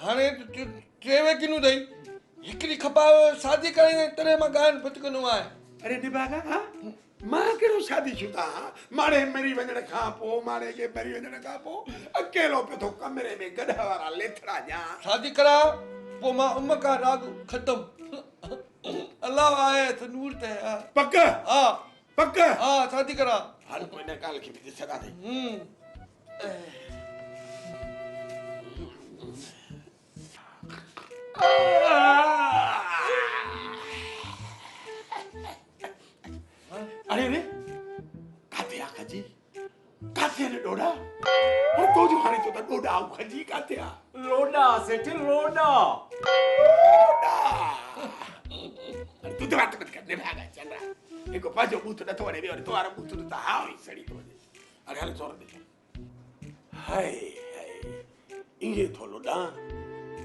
हाने ट्रेवे किनु दई हिकड़ी खपा शादी करे तने मा गान फटकनो आए अरे निभागा हां मां केरो शादी शुदा मारे मेरी वजण खा पो मारे के मेरी वजण खा पो अकेलो पे तो कमरे में गधा वाला लेथड़ा जा शादी करा पो मा उम्म का राग खत्म अल्लाह आए तो नूर ते पक्का हां पक्का हां शादी करा हाल कोई न काल की भी सदा दे अरे रे काते आ खजी काते ने डोडा और तो जो हाने तो डोडा आ खजी काते आ लोडा सेठ लोडा तू तो बात मत करने भागा चंद्रा एको पाजो बूत न तोड़े भी और तोरा बूत तो हां ही सड़ी तो अरे हाल जोर दे हाय हाय इंगे तो लोडा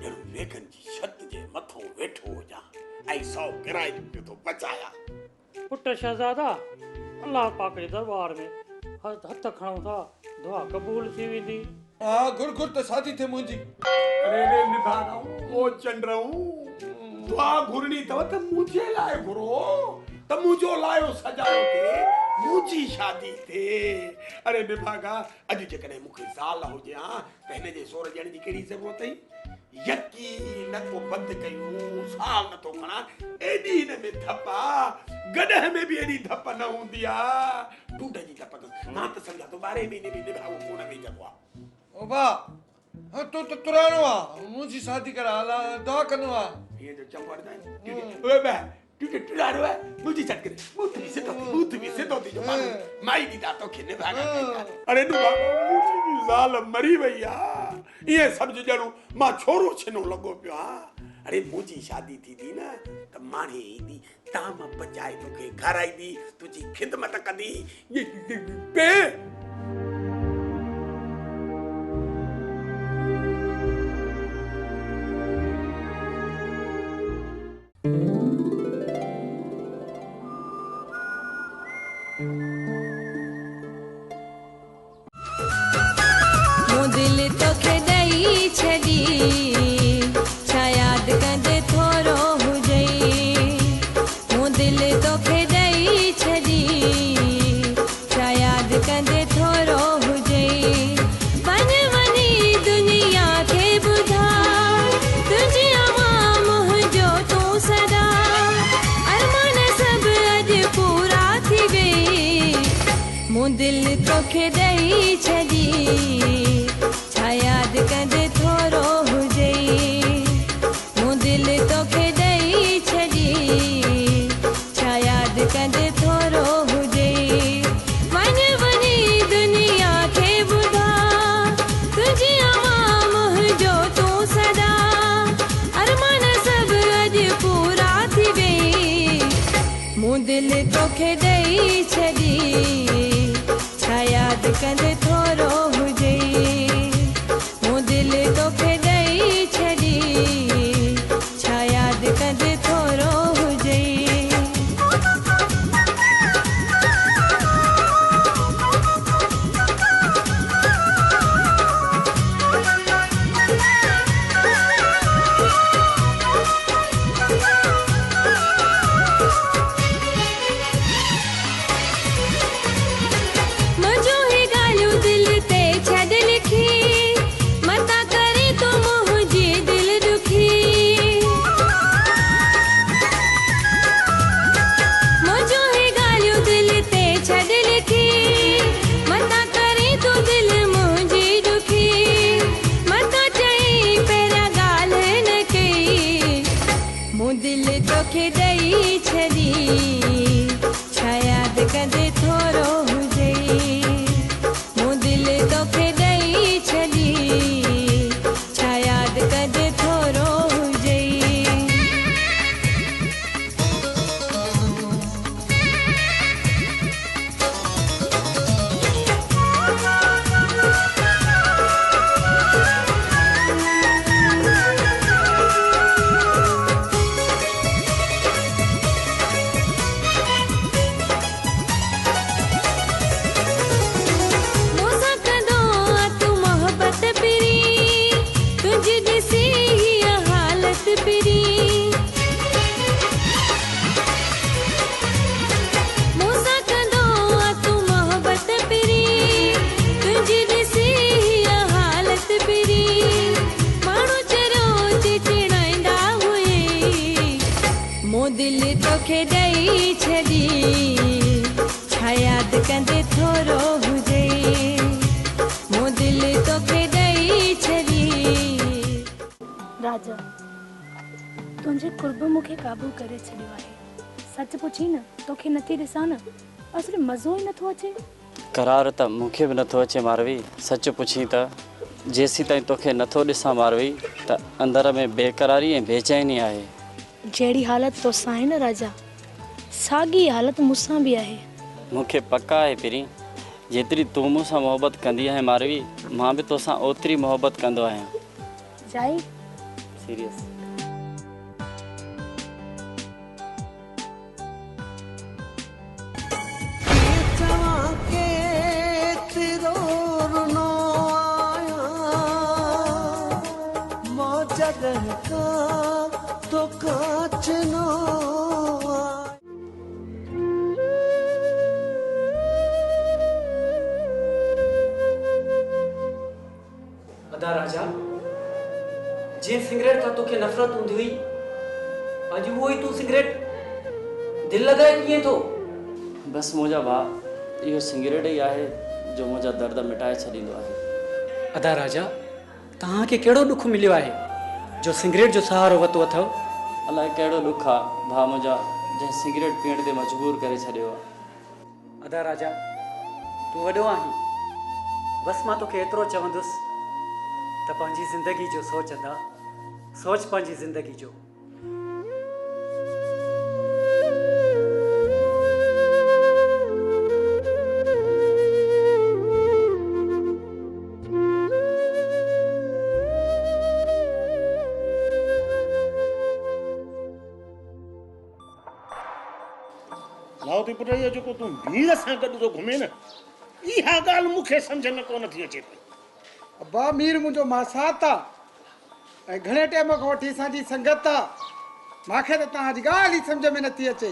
यार लेकिन जी छत जे मथो वेठो हो जा आई 100 किराए तो बचाया पुट शहजादा अल्लाह पाक के दरबार में हथ खणो था दुआ कबूल थी वेंदी हां गुर गुर तो शादी थे मुंजी अरे रे निभाना ओ चंद्रऊ दुआ घुरनी तव त मुझे लाए घुरो त मुझो लायो सजायो के मुझी शादी थे अरे निभागा अज जे कने मुखे साल हो जा कहने जे सोर जण जी केड़ी जरूरत है यकीन न को बंद कयूं साल न तो खणा एडी न में धपा गडह में भी एडी धप न हुंदिया टूट जी धप मां त समझा तो 12 महीने भी निभाओ कोन में जगवा ओ बा हां तो तुरानो आ मुंजी शादी करा ला दवा कनो आ ये जो चंबर दा ओए बा तू तुरानो है मुझी छट करे मुत भी से तो जो माई दी दा तो खेने भागा अरे नु मुझी जाल मरी भैया ये सब जणो मां छोरो छनो लगो पियो अरे मुझी शादी थी दी ना त माने दी ताम बचाए तो के घर आई दी तुझी खिदमत कदी पे दिल तो खेदई छड़ी शायद कंदे थोरो हुजई मो दिल तो खेदई छड़ी शायद कंदे थोरो हुजई वन वनी दुनिया के बुधा तुझे आवाम जो तू सदा अरमान सब अज पूरा थी वे मो दिल तो खेदई छड़ी याद कंदे थोरो हुजई मो दिल तो खेदई छड़ी याद कंदे थोरो हुजई वन वनी दुनिया के बुधा तुझी आवाम जो तू सदा अरमान सब अज पूरा थी वे मो दिल तो खेदई छड़ी याद कंदे थोरो हुजई दिल तो खेदई छड़ी तोखे ॾेई छॾी छा यादि कंदे थोरो हुजे मूं दिलि तोखे ॾेई छॾी छा यादि कंदे थोरो हुजे दिलि तोखे ॾेई छॾी छा यादि कंदे थोरो हुजे मूं दिलि तोखे ॾेई छॾी राजा तुंहिंजे कुर्ब मूंखे काबू करे छॾियो आहे सच पुछी न तोखे नथी ॾिसां न और सिर्फ़ु मज़ो ई नथो अचे करार त मूंखे बि नथो अचे मारवी सच पुछी त जेसीं ताईं तोखे नथो ॾिसां मारवी त अंदर में बेकरारी ऐं बेचैनी आहे जहिड़ी हालत तोसां आहे न राजा साॻी हालत मूंसां बि आहे मूंखे पका आहे पहिरीं जेतिरी तूं मूंसां मोहबत कंदी आहे मारवी मां बि तोसां ओतिरी मोहबत कंदो आहियां जाई सीरियस तो काचनो अदा राजा जे सिगरेट का तोखे नफरत हूंदी हुई अॼु उहो ई तूं सिगरेट दिलि लॻाए कीअं थो बस मुंहिंजा भाउ इहो सिगरेट ई आहे जो मुंहिंजा दर्द मिटाए छॾींदो आहे अदा राजा तव्हांखे कहिड़ो ॾुख मिलियो आहे जो सिगरेट जो सहारो वरितो अथव अलाए कहिड़ो ॾुख आहे भाउ मुंहिंजा जंहिं सिगरेट पीअण ते मजबूर करे छॾियो आहे अदा राजा तूं वॾो आहीं बसि मां तोखे एतिरो चवंदुसि त पंहिंजी ज़िंदगी जो सोच अदा सोच पंहिंजी ज़िंदगी जो लाउती पुट इहो जेको तूं भीड़ सां गॾु थो घुमे न इहा ॻाल्हि मूंखे सम्झ में कोन थी अचे पई अब्बा मीर मुंहिंजो मासात आहे ऐं घणे टाइम खां वठी असांजी संगत आहे मूंखे त तव्हांजी ॻाल्हि ई सम्झ में नथी अचे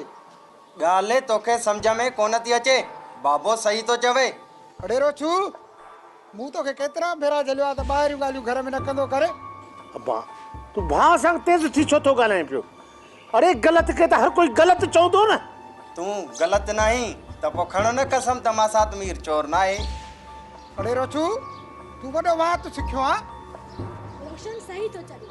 ॻाल्हि तोखे सम्झ में कोन थी अचे बाबो सही थो चवे अड़े रोछू मूं तोखे केतिरा भेरा झलियो आहे त ॿाहिरियूं ॻाल्हियूं घर में न कंदो करे अब्बा तूं भाउ सां तेज़ थी छो थो ॻाल्हाए पियो अरे ग़लति खे त हर कोई ग़लति चवंदो न तूं ग़लति न आहीं त पोइ खणो न कसम त मां सात मीर चोर न आहे अड़े रोछू तूं वॾो वात सिखियो आहे रोशन सही तो चले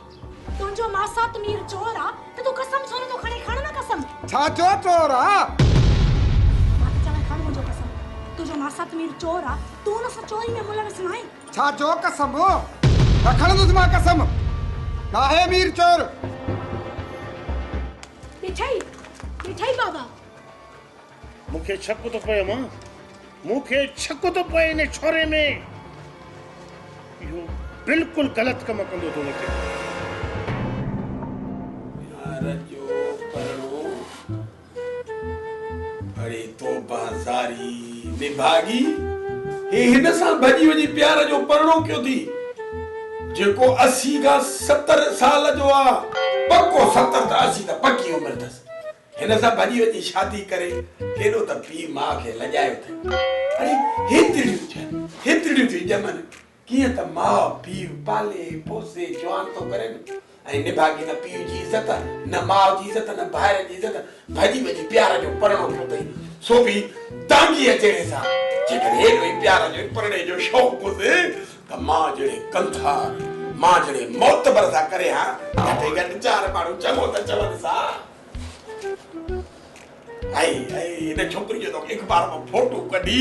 तुंहिंजो मासात मीर चोर आहे त तूं कसम छो नथो खणे खण न कसम छा जो चोर आहे मां त चवां खण मुंहिंजो कसम तुंहिंजो मासात मीर चोर आहे तूं हुन सां चोरी में मुलविस न आहीं छा जो कसम न खणंदुसि मां कसम काहे मीर चोर मिठाई बाबा मूंखे शक थो पए मां मूंखे शक थो पए इन छोरे में इहो बिल्कुलु ग़लति कमु कंदो थो लॻे यार जो परणो अरे तो बाज़ारी निभागी हे हिन सां भॼी वञी प्यार जो परणो कयो थी जेको 80 खां 70 साल जो आहे पक्को 70 त 80 त पक्की उमिरि अथसि हिन सां भॼी वञी शादी करे केॾो त पीउ माउ खे लॼायो अथई अरे हेतिरियूं थियूं ॼमनि कीअं त माउ पीउ पाले पोसे जवान थो करे न ऐं निभागी न पीउ जी इज़त न माउ जी इज़त न भाइर जी इज़त भॼी वञी प्यार जो परणो कयो अथई सो बि तांगी अचण सां जेकॾहिं हेॾो ई प्यार जो परणो जो शौक़ु हुजे त मां जहिड़े कंथा मां जहिड़े मोतबर सां करे हा घटि घटि 4 माण्हू चङो त चवनि सा इन छोकरी जो तो एक बार में फोटो कढी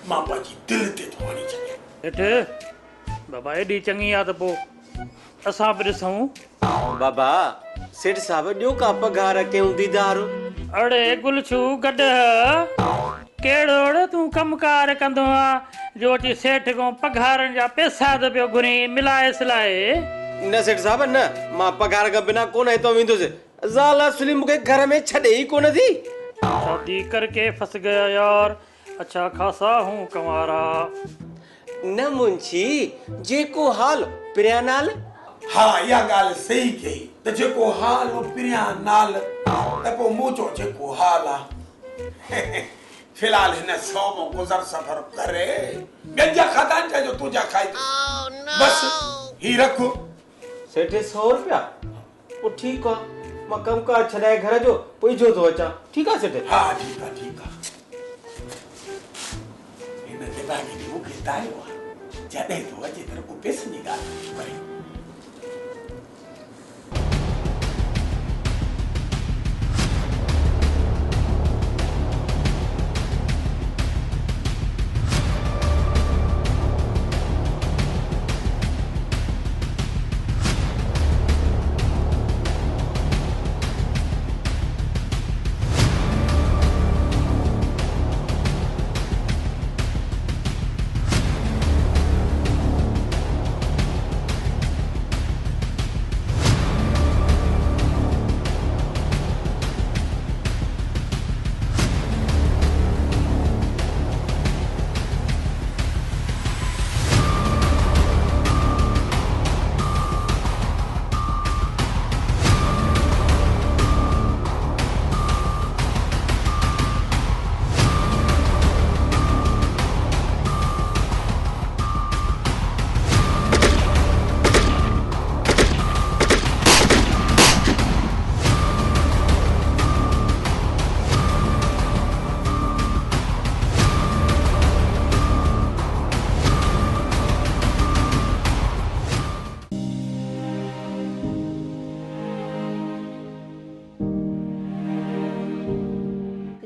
मां पाजी दिल ते तो हणी छॾे। सेठ बाबा एडी चंगी आ त पो असां बि ॾिसूं। बाबा सेठ साहब ॾियो का पगार कयूं दीदार। अड़े गुलछू गॾ केड़ो तूं कमकार कंदो आ जो अची सेठ को पगारनि जा पैसा त पियो घुरी मिलाए सिलाए। न सेठ साहब न, मां पगार खां बिना कोन हितो वेंदुसि। ज़ाल असली मूंखे घर में छॾे ई कोन थी। शादी करके फंस गया यार, अच्छा खासा हूँ कंवारा। न मुंशी जेको हाल प्रिया नाल। हाँ इहा ॻाल्हि सही कई त जेको हाल प्रिया नाल त पोइ मूं चयो जेको हाल आहे फिलहाल हिन 100 में गुज़र सफ़र करे ॿियनि जा खाता जो तुंहिंजा खाई बस ही रखो। सेठ 100 रुपया पोइ ठीकु आहे, मां कमकार छॾाए घर जो पोइ जो थो अचां। ठीकु आहे सेठ? हा ठीकु आहे ठीकु आहे। हिन दिमाग़ी बि मूंखे तारियो आहे जॾहिं तो अचे त को पैसनि जी ॻाल्हि करे।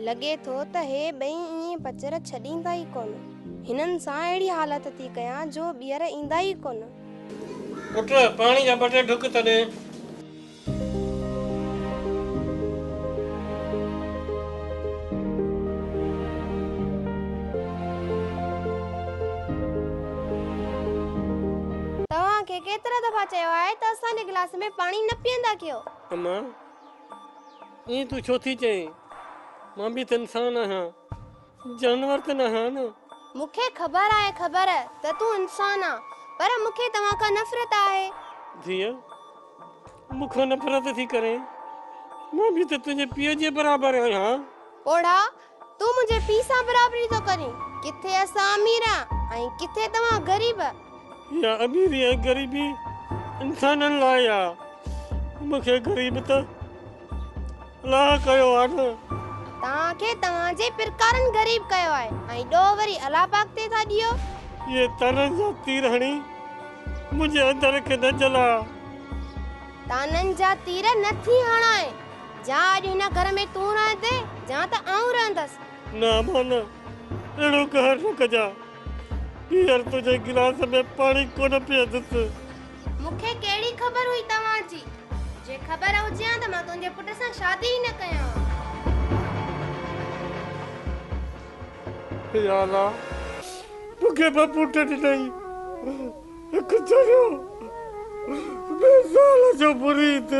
लगे थो त हे ॿई ईअं पचर छॾींदा ई कोन। हिननि सां अहिड़ी हालत थी कयां जो ॿीहर ईंदा ई कोन। पुट पाणी जा ॿ टे ढुक त ॾे। तव्हांखे केतिरा दफ़ा चयो आहे त असांजे गिलास में पाणी न पीअंदा कयो। अम्मा ईअं तूं छो थी चई? मां भी त इंसान आहियां, जानवर त न आहियां न। मूंखे ख़बर आहे त तूं इंसान आ, पर मूंखे तव्हां खां नफ़रत आहे। धीअ मूंखां नफ़रत थी करे, मां भी त तुंहिंजे पीउ जे बराबरि आहियां। ओढ़ा तूं मुंहिंजे पीउ सां बराबरी थो करीं। किथे असां अमीर ऐं किथे तव्हां ग़रीब। या अमीरी ऐं ग़रीबी इंसाननि लाइ आहे, मूंखे ग़रीब त अलाह कयो आहे न। तव्हांखे तव्हांजे पिरकारनि ग़रीब कयो आहे ऐं ॾोह वरी अलाह पाक ते था ॾियो। ये ताननि जा तीर हणी मुंहिंजे अंदर खे न जला। ताननि जा तीर नथी हणाए। जा अॼु हिन घर में तूं रहंदे जा त आऊं रहंदसि। न मन अहिड़ो कहर न कजा। हींअर तुंहिंजे गिलास में पाणी कोन पीअंदुसि। मूंखे कहिड़ी ख़बर हुई तव्हांजी? जे ख़बर हुजे हा त मां तुंहिंजे पुट सां शादी ई न कयां। या अल्लाह मूंखे ब पुट ॾिनई, हिकु चरियो ॿिए साल जो मुरीद।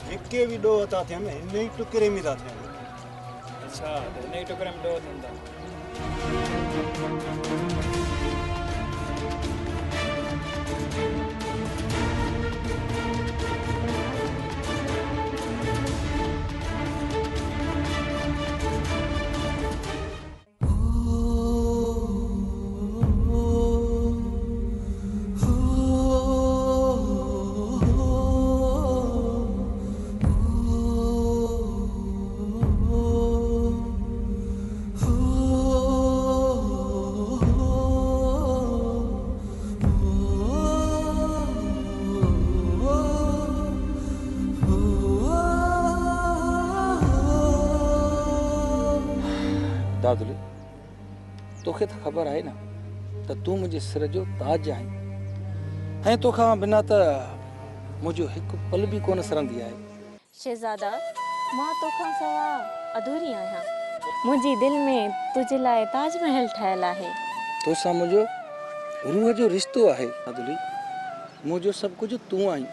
हिके भी ॾोह था थियनि, हिन ई टुकरे में था थियनि। अच्छा त हिन ई टुकरे में ॾोह थियनि था। तोखे त ख़बर आहे न त तूं मुंहिंजे सिर जो ताज आहीं ऐं तोखां बिना त मुंहिंजो हिकु पल बि कोन सरंदी आहे। शहज़ादा, मां तोखां सवा अधूरी आहियां। मुंहिंजी दिलि में तुंहिंजे लाइ ताजमहल ठहियलु आहे। तोसां मुंहिंजो रूह जो रिश्तो आहे अदुली, मुंहिंजो सभु कुझु तूं आहीं।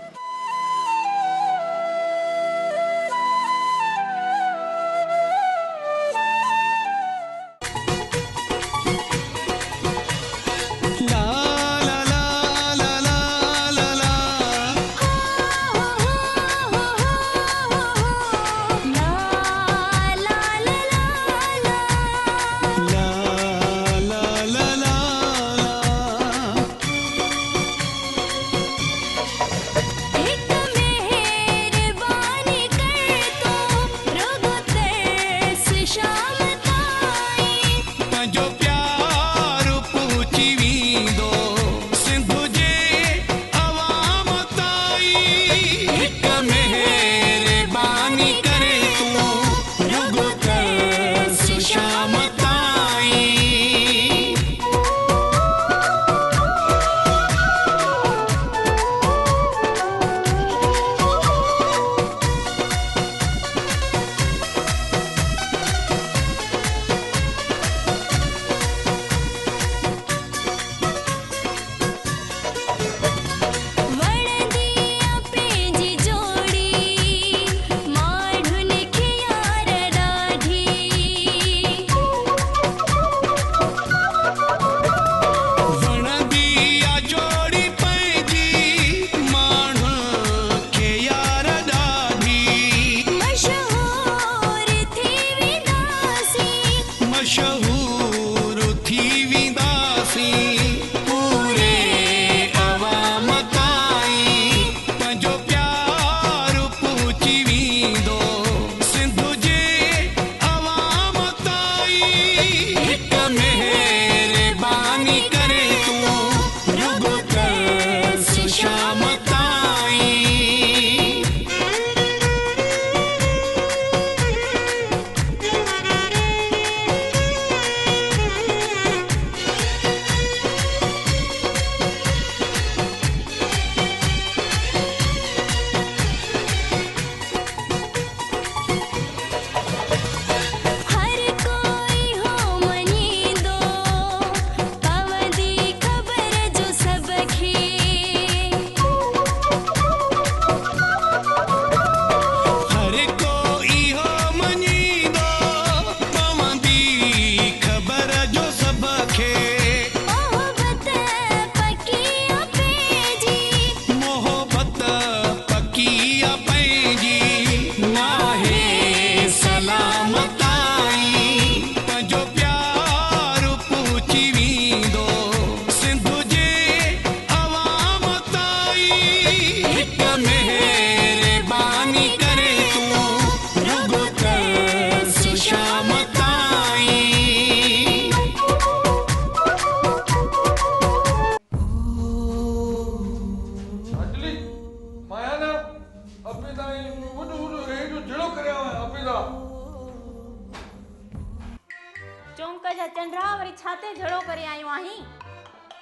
चौंक जा चंडरा वरी छाते झड़ो करे आयो आहीं?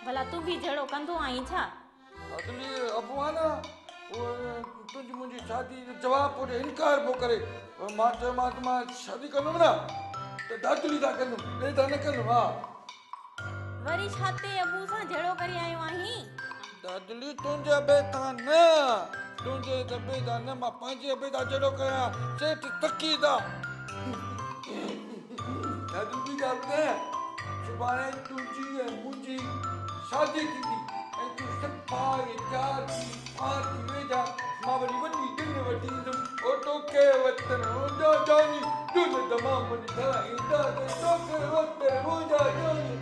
भला तू भी झड़ो कंदो आहीं छा? अदली अबू आहे न तुंहिंजी मुंहिंजी शादी जो जवाब पुरे इनकार पो करे मां चयोमांसि त मां शादी कंदुमि न त दादली था कंदुमि ॿिए था न कंदुमि। हा वरी छाते अबू सां झड़ो करे आयो आहीं? दादली तुंहिंजे अबे था न तुंहिंजे अबे था न मां पंहिंजे अबे था झड़ो कयां सेठ तकी था दादली ॻाल्हि न सुभाणे तुंहिंजी ऐं मुंहिंजी शादी थींदी ऐं तूं सफ़ा यार थी पार थी वेठा मां वरी वॾी दिन वठी ईंदुमि ओ तोखे वतन मुंहिंजा जानी तुन तमामु मुंहिंजी घरा ईंदा त तोखे वतन मुंहिंजा जानी।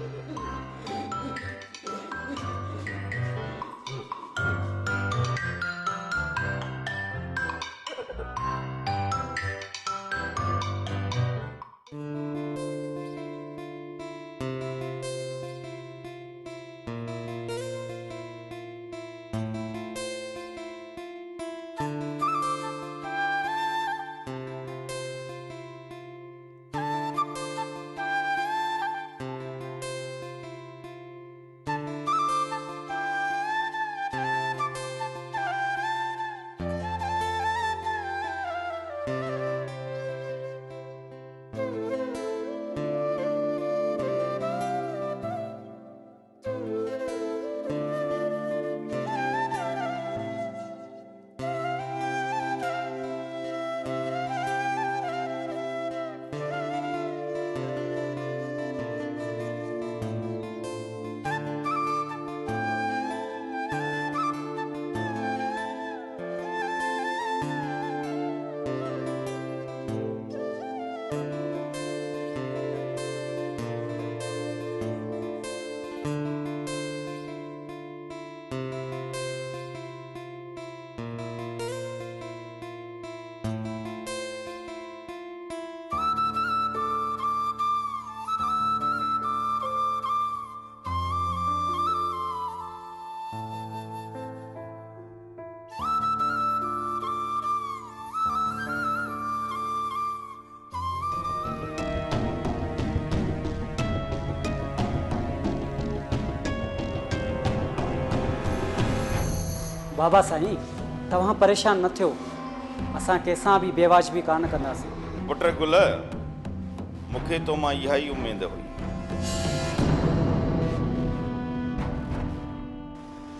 बाबा साईं तव्हां परेशान न थियो, असां कंहिंसां बि बेवाजिबी कान कंदासीं। पुट गुल, मूंखे तो मां इहा ई उमेद हुई।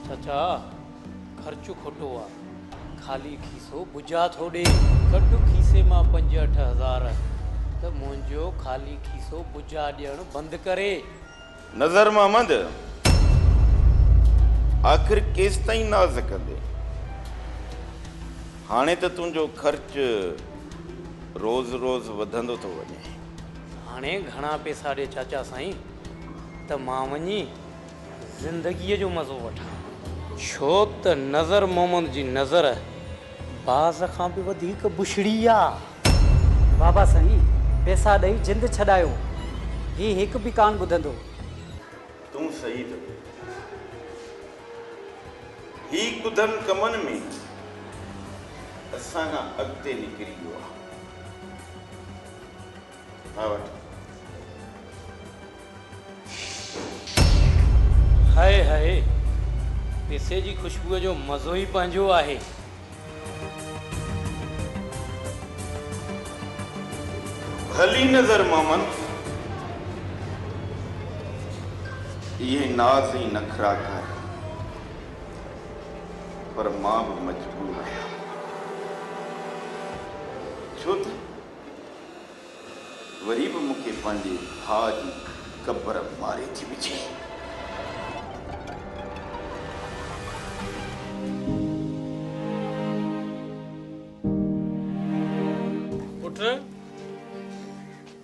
चाचा ख़र्चु खोटो आहे, ख़ाली खीसो बुझा थो ॾे। कढ खीसे मां 5-8 हज़ार त मुंहिंजो ख़ाली खीसो बुझा ॾियणु बंदि करे। नज़र मोहम्मद, आख़िर केस ताईं नाज़ कंदे? हाणे त तुंहिंजो ख़र्च रोज़ रोज़ वधंदो थो वञे। हाणे घणा पैसा ॾे चाचा साईं त मां वञी ज़िंदगीअ जो मज़ो वठां, छो त नज़र मोहम्मद जी नज़र बाज़ खां बि वधीक बुछड़ी आहे। बाबा साईं पैसा ॾेई जिंद छॾायो, ही हिकु बि कान ॿुधंदो। तूं सही थो, ही कुधन कमनि में असां खां अॻिते निकिरी वियो आहे। हा वठ। हाय हाय, पैसे जी ख़ुशबूअ जो मज़ो ई पंहिंजो आहे। भली नज़र मोहम्मद, ये नाज़ ही नखरा कर, पर मां भी मजबूर आहियां, छो त वरी भी मूंखे पंहिंजे भाउ जी कब्र मारे थी विझे। पुट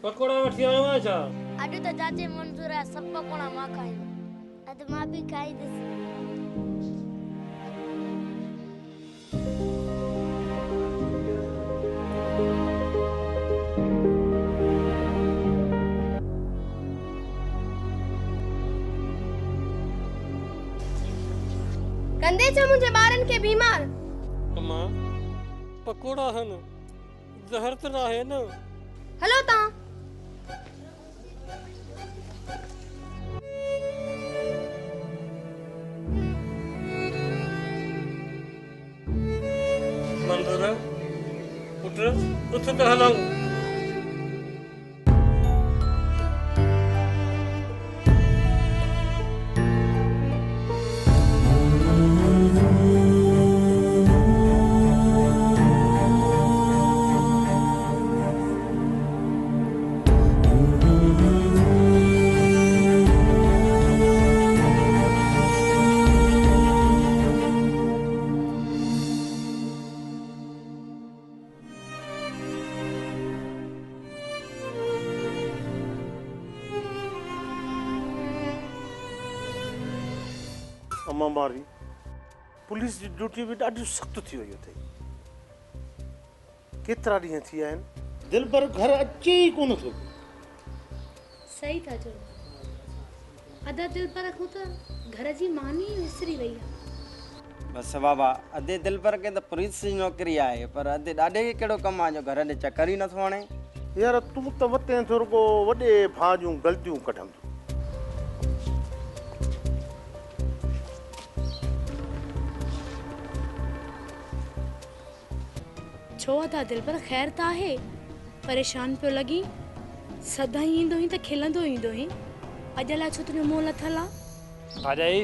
पकोड़ा वठी आयो आहियां छा? अॼु त चाचे मंज़ूर आहे, सभु पकोड़ा मां खाईंदुमि, अॼु मां बि खाईंदुसि। कंदे छा मुंहिंजे ॿारनि खे बीमार? अम्मा पकोड़ा हन, ज़हर त न आहे न? हलो तव्हां। मंज़ूर पुट उथ त हलूं। अम्मा मारी पुलिस जी ड्यूटी भी ॾाढी सख़्तु थी वई अथई। केतिरा ॾींहं थी विया आहिनि, दिलबर घर अचे ई कोन थो। सही था चओ, अदा दिलबर को त घर जी मानी विसरी वई आहे। बस बाबा, अधे दिलबर के त पुलिस जी नौकरी आहे, पर अधे ॾाढे कहिड़ो कमु आहे जो घर ॾे चक्कर ई नथो हणे। यार तूं त वते थो रुगो वॾे भाउ जूं ग़लतियूं कढंदो। छो अदा दिलबर ख़ैर त आहे, परेशान पियो लॻी, सदाईं ईंदो ही त खिलंदो ईंदो ही, अॼु लाइ छो तुंहिंजो मुंहुं लथल आहे? भाॼाई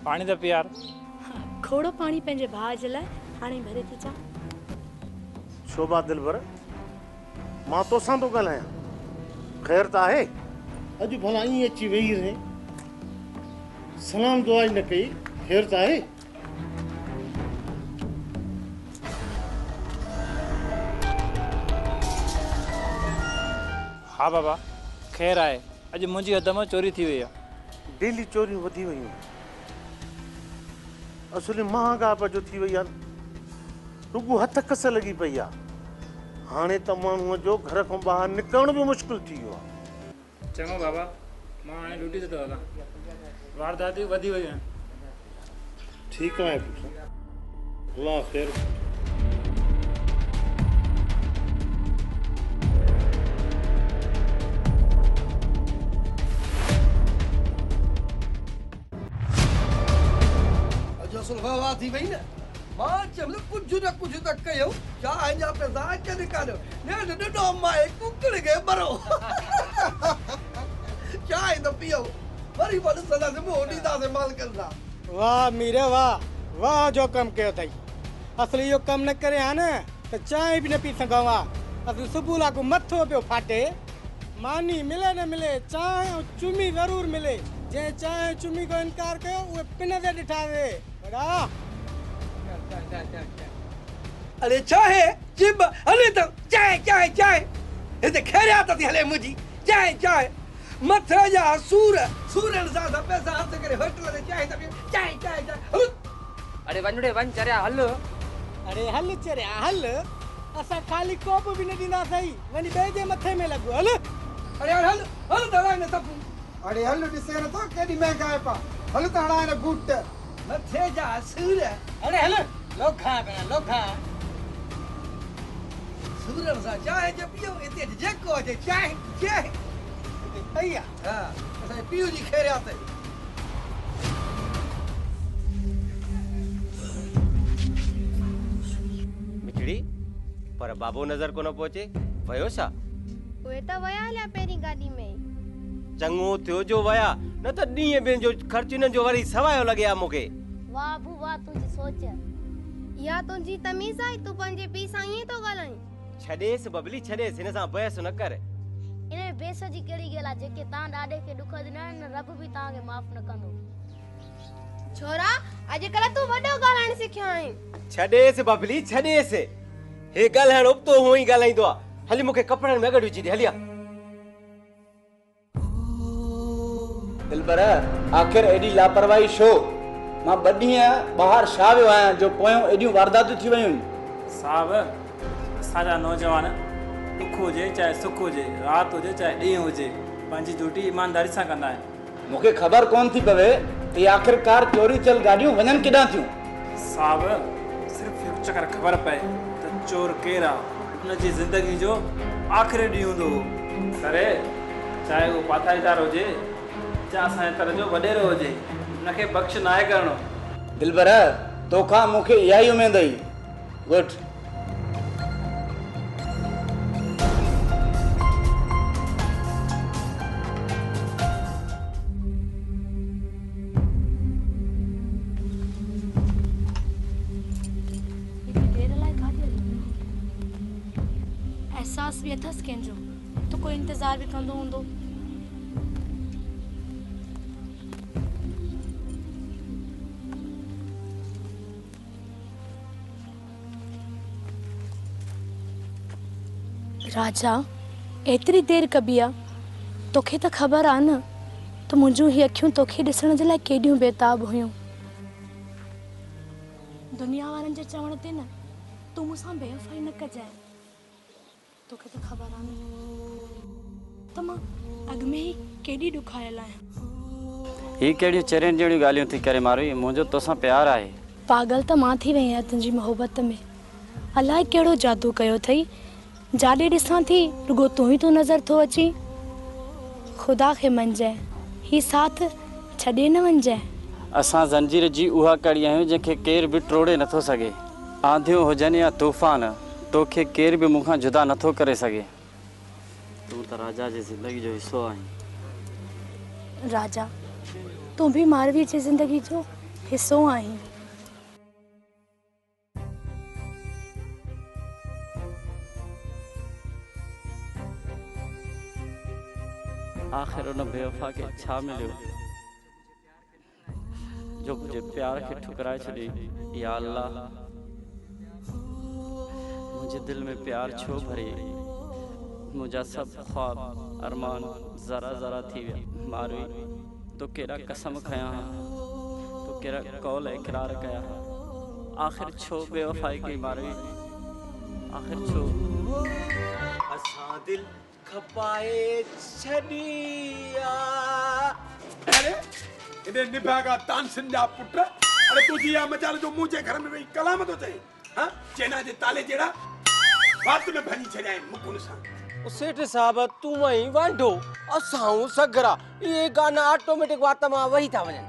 पाणी त पीआर। खोड़ो पाणी पंहिंजे भाउ जे लाइ हाणे भरे थी चा। शोभा दिलबर, मां तोसां थो ॻाल्हायां, ख़ैर त आहे? अॼु भला ईअं अची वेही रहे, सलाम दुआ न कई, ख़ैर त आहे? हाँ बाबा ख़ैर आहे, अॼु मुंहिंजी हद मां चोरी थी वई आहे। डेली चोरियूं वधी वयूं, असुली महागाब जो थी वई आहे, रुगो हथ कस लॻी पई आहे। हाणे त माण्हूअ जो घर खां ॿाहिरि निकिरणु बि मुश्किल थी वियो आहे। चङो बाबा, मां हाणे ड्यूटी ते थो हलां, वारदातियूं वधी वयूं आहिनि। ठीकु आहे पुटु, अलाह ख़ैर। सुलह वाह थी वई न मां चमल कुछ न कुछ त कयो चाहे जा पैसा के निकालो ने डडो माए कुकड़ के बरो चाहे तो पियो वरी बड़ सदा से मोड़ी दा से माल करदा वाह मीरे वाह जो कम कयो थई असली यो कम न करे हा न त चाय भी न पी सघां हा असली सुबुह लाको मथो पियो फाटे मानी मिले न मिले चाय और चुमी जरूर मिले जे चाय चुमी को इनकार कयो उहे पिन ते ॾिठा वे बड़ा अरे चाहे जिब हले तो चाहे इते खैरियत थी हले मुजी चाहे मथे जा सूरन सा पैसा हाथ करे होटल में चाहे अरे वनड़े वन चरिया हल अरे हल चरिया हल असा खाली कोप भी न दीना सही वनी बे जे मथे में लगो हल अरे हल दवा ने सब अरे हल दिसे न तो केडी महंगा है पा हल त हड़ा ने बूट मथे जा सूर अरे हल लोखा सूरन सा चाहे जे पियो इते जेको जे चाहे भैया हां असा पियो जी खैरियत है मिठड़ी पर बाबू नजर को न पहुंचे वयो छा उहे त वया हलिया पहिरीं गाॾी में चङो थियो जो वया न त ॾींहं ॿियनि जो ख़र्च इन्हनि जो वरी सवायो लॻे आ मूंखे वाह बू वाह तुझी सोच या तुंहिंजी तमीज़ आहे तूं पंहिंजे पीउ सां ईअं थो ॻाल्हाईं छॾेसि बबली छॾेसि हिन सां बहस न कर इन बेस जी कहिड़ी ॻाल्हि आहे जेके तव्हां ॾाॾे खे ॾुख ॾिना आहिनि रब बि तव्हांखे माफ़ न कंदो छोरा अॼुकल्ह तूं वॾो ॻाल्हाइण सिखियो आहीं छॾेसि बबली छॾेसि हे ॻाल्हाइण उबतो हुअं ई ॻाल्हाईंदो आहे हली मूंखे कपिड़नि में अगड़ विझी ॾे हलिया दिलबर आखिर एडी लापरवाही छो मां 2 ॾींहं ॿाहिरि छा वियो आहियां जो पोयों एडियूं वारदातूं थी वयूं साहब असांजा नौजवान दुख हुजे चाहे सुख हुजे राति हुजे चाहे ॾींहुं हुजे पंहिंजी ड्यूटी ईमानदारी सां कंदा आहिनि मूंखे ख़बर कोन थी पवे कि आखिरकार चोरी चल गाॾियूं वञनि केॾां थियूं साहब सिर्फ़ु हिकु चकर ख़बर पए त चोर केरु आहे हुनजी ज़िंदगी जो आख़िरी ॾींहुं हूंदो करे चाहे उहो पाथाईदार हुजे चाहे असांजे तरह जो वॾेरो हुजे हुनखे बख़्श नाहे करणो दिलबर तोखां मूंखे इहा ई उमेद हुई गुड एहसास भी अथस कंहिंजो तो कोई इंतजार भी कंदो हूंदो राजा एतिरी देर कबी आहे तोखे त ख़बर आहे न त मुंहिंजूं ही अखियूं तोखे ॾिसण जे लाइ केॾियूं बेताब हुयूं दुनिया वारनि जे चवण ते न तूं मूंसां बेवफ़ाई न कजांइ तोखे त ख़बर आहे न त मां अॻ में ई केॾी ॾुखायल आहियां ही कहिड़ियूं चरियनि जहिड़ियूं ॻाल्हियूं थी करे मारवी मुंहिंजो तोसां प्यारु आहे पागल त मां थी वई आहियां तुंहिंजी मोहबत में अलाए कहिड़ो जादू कयो अथई जाॾे ॾिसां थी रुगो तूं ई तूं नज़र थो अची ख़ुदा खे मञजांइ ही साथ छॾे न वञजांइ असां ज़ंजीर जी उहा कड़ी आहियूं जंहिंखे केर बि टोड़े नथो सघे आंधियूं हुजनि या तूफ़ान तोखे केर बि मूंखां जुदा नथो करे सघे तूं त राजा जी ज़िंदगी जो हिसो आहीं राजा तूं भी मारवी जी ज़िंदगी जो हिस्सो आहीं आखिर उन बेवफा के छा मिलियो जो मुझे प्यार के ठुकराए छॾी या अल्लाह मुझे दिल में प्यार छो भरी मुझा सब ख्वाब अरमान जरा जरा थी विया मारवी तो केड़ा कसम खया तो केड़ा कौल इकरार कया आखिर छो बेवफाई की मारवी आखिर छो असां दिल खपाए छड़िया अरे इने निभागा तानसिन जा पुट अरे तुझी या मजाल जो मुझे घर में वही कलाम तो चई हां चेना जे ताले जेड़ा बात में भनी छड़ाए मुकुन सा सेठ साहब तू वही वांडो असां सगरा ये गाना ऑटोमेटिक वात मां वही था वञन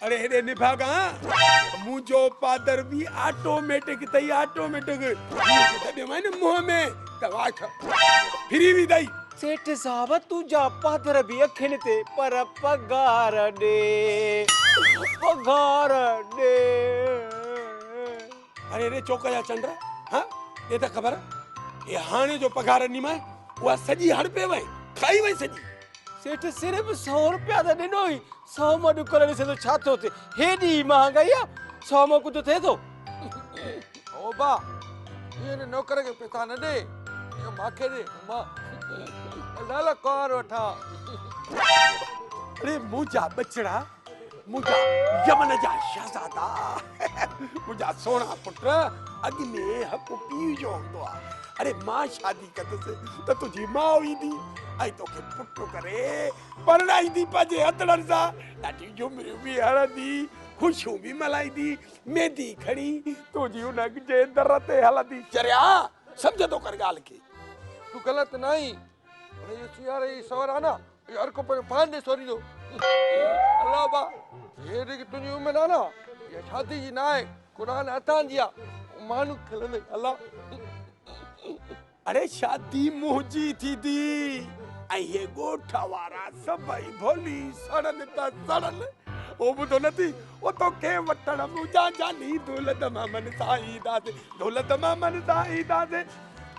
अरे हेॾे निभागा मुंहिंजो पादर बि ऑटोमेटिक अथई ऑटोमेटिक तॾहिं वञ मुंहं में त वाठ फिरी बि अथई सेठ साहब तुझा पादर भी अखिन ते पर पगार दे पगार दे। अरे रे चौक जा चंड हाँ ये तो खबर ये हाणे जो पगार नी मैं वो सजी हड़ पे वई खाई वई सजी सेठ सिर्फ 100 रुपया दा दिनो ही 100 मडु करने से तो छा थो थे हेडी महंगाई 100 में कुछ थे तो ओ बा ये नौकर के पैसा न दे ये माखे दे मां लाला कार वठा। अरे मुझा बचड़ा मुझा यमन जा शहजादा मुझा सोना पुत्र अग में हक पी जो होंदो अरे मां शादी कदसे त तुझी मां ईंदी आई तोखे पुट्रो करे परणाईंदी पंहिंजे हथड़नि सां ॾाढी झुमरियूं बि हणंदी ख़ुशियूं बि मल्हाईंदी मेहंदी खणी तुंहिंजी उन जे दर ते हलंदी चरिया सम्झंदो कर ॻाल्हि खे तू गलत नहीं अरे ये सियारे सवरा ना यार को पर पान दे सॉरी दो अल्लाह बा ये रे तुझी उम्र ना ये शादी जी ना है कुरान अतान दिया मानु खलने अल्लाह अरे शादी मुंहिंजी थींदी ऐं ये ॻोठ वारा सभई भोली सड़नि था सड़नि ओ ॿुधो नथी ओ तोखे वठण मुंहिंजा जानी दौलत मामन सां ईंदासीं दौलत मामन सां ईंदासीं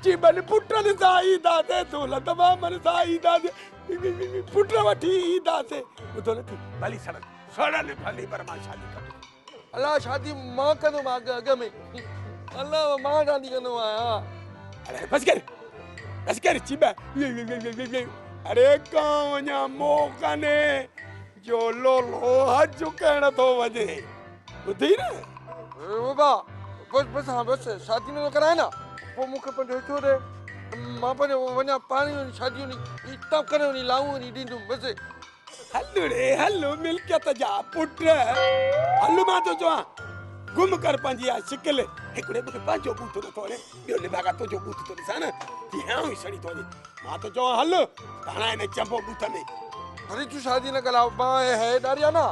चिबन पुटनि सां ईंदासीं दौलत मामन सां ईंदासीं पुट वठी ईंदासीं ॿुधो नथी भली सड़नि सड़नि भली पर मां शादी कंदुमि अल्लाह शादी मां कंदुमि अॻ में अल्लाह मां शादी कंदुमि आहियां। अरे बस कर चिबा अरे कौन मोकने जो लोलो हज कहना तो वजे बुद्धि ना बाबा बस हाँ बस शादी न कराए ना वो मुख पर जो रे मां पर वना पानी शादी नहीं इतना करे नहीं लाऊं नहीं दींदू बस हल्लो रे हल्लो मिलकत जा पुट हल्लो मां तो जो गुम कर पंजी आ शिकल एकड़े मुके पांचो बूथ तो तोरे बियो ले भागा तो जो बूथ तो दिसान ती हां ही सड़ी तोरी मां तो जो हल ताना ने चंपो बूथ में अरे तू शादी न करा मां है डारिया ना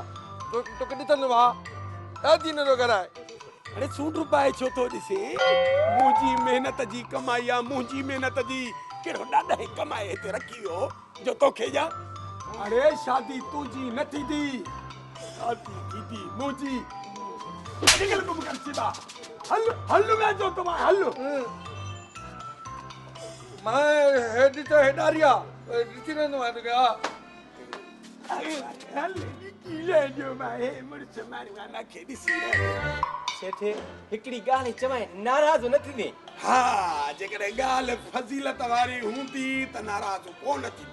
तो कदी तन वा शादी न कराए अरे 100 रुपए छो तो दिसे मुजी मेहनत जी कमाई आ मुजी मेहनत जी केड़ो डाडा है कमाए ते रखियो जो तो खेजा अरे शादी तुजी नथी दी शादी दीदी मुजी निकल को कर सीधा हल्लो मैं जो तुम हल्लो मैं हेड तो हेडारिया रिती न मार गया हल्ले कीले जो मैं मुर्च मारवा ना खेदी सी सेठे हिकड़ी गाली चवाए नाराज न थी हां जेकर गाल फजीलत वारी हुंदी त नाराज कोन थी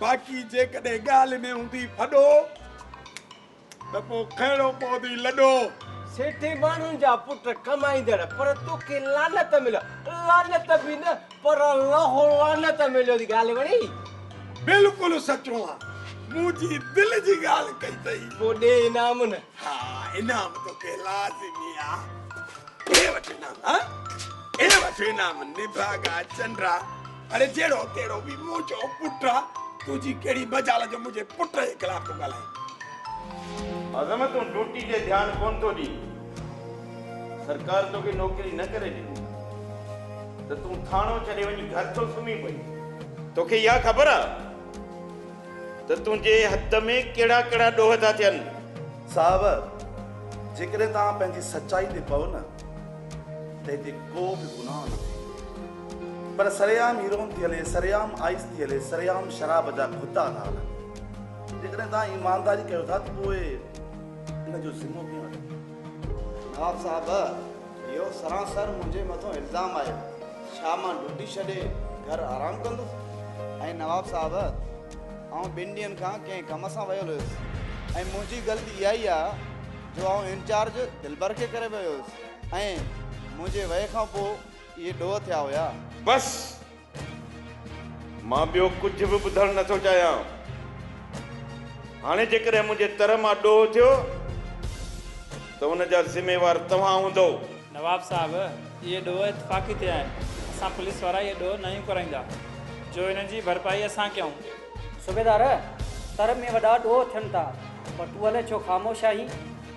बाकी जेकर गाल में हुंदी फडो त पो खेड़ो पौधी लडो सेठे माण्हुनि जा पुट कमाईंदड़ पर तोखे लानत मिल लानत भी न पर लाहो लानत मिलियो थी ॻाल्हि वणी बिल्कुल सचो आ मुंहिंजी दिल जी ॻाल्हि कई अथई पोइ ॾे इनाम न हा इनाम तोखे लाज़िमी आहे ए वठ इनाम हा ए वठ इनाम निभागा चंद्रा अरे जहिड़ो तहिड़ो बि मुंहिंजो पुटु आहे तुंहिंजी कहिड़ी मजाल जो मुंहिंजे पुट जे ख़िलाफ़ थो ॻाल्हाए अज़म तूं ड्यूटी जे ध्यान कोन थो ॾी सरकार तोखे नौकरी न करे ॾिनी त तूं थाणो छॾे वञी घर थो सुम्ही पई तोखे इहा ख़बर आहे त तुंहिंजे हथ में कहिड़ा कहिड़ा ॾोह था थियनि साहब जेकॾहिं तव्हां पंहिंजी सचाई ते पओ न त हिते को बि गुनाह न थिए पर सरेआम हीरोन थी हले सरेआम आइस थी हले सरेआम शराब जा खुदा था हलनि जेकॾहिं तव्हां ईमानदारी कयो था त पोइ हिनजो ज़िम्मो कीअं वठो नवाब साहब इहो सरासर मुंहिंजे मथां इल्ज़ाम आयो छा मां ड्यूटी छॾे घर आराम कंदुसि ऐं नवाब साहब आउं 2 ॾींहंनि खां कंहिं कम सां वियो हुयुसि ऐं मुंहिंजी ग़लती इहा ई आहे जो आउं इंचार्ज दिलबर खे करे वियो हुयुसि ऐं मुंहिंजे वए खां पोइ इहे ॾोह थिया हुया बस मां ॿियो कुझु बि ॿुधणु नथो चाहियां हाणे जेकॾहिं मुंहिंजे तर मां ॾोह थियो त हुन जा ज़िम्मेवार तव्हां हूंदो नवाब साहब ये ॾोह इतफ़ाक़ी थिया आहिनि असां पुलिस वारा ये ॾोह न कराईंदा जो हिननि जी भरपाई असां कयूं सूबेदार तर में वॾा ॾोह थियनि था पर तूं हले छो ख़ामोश आहीं?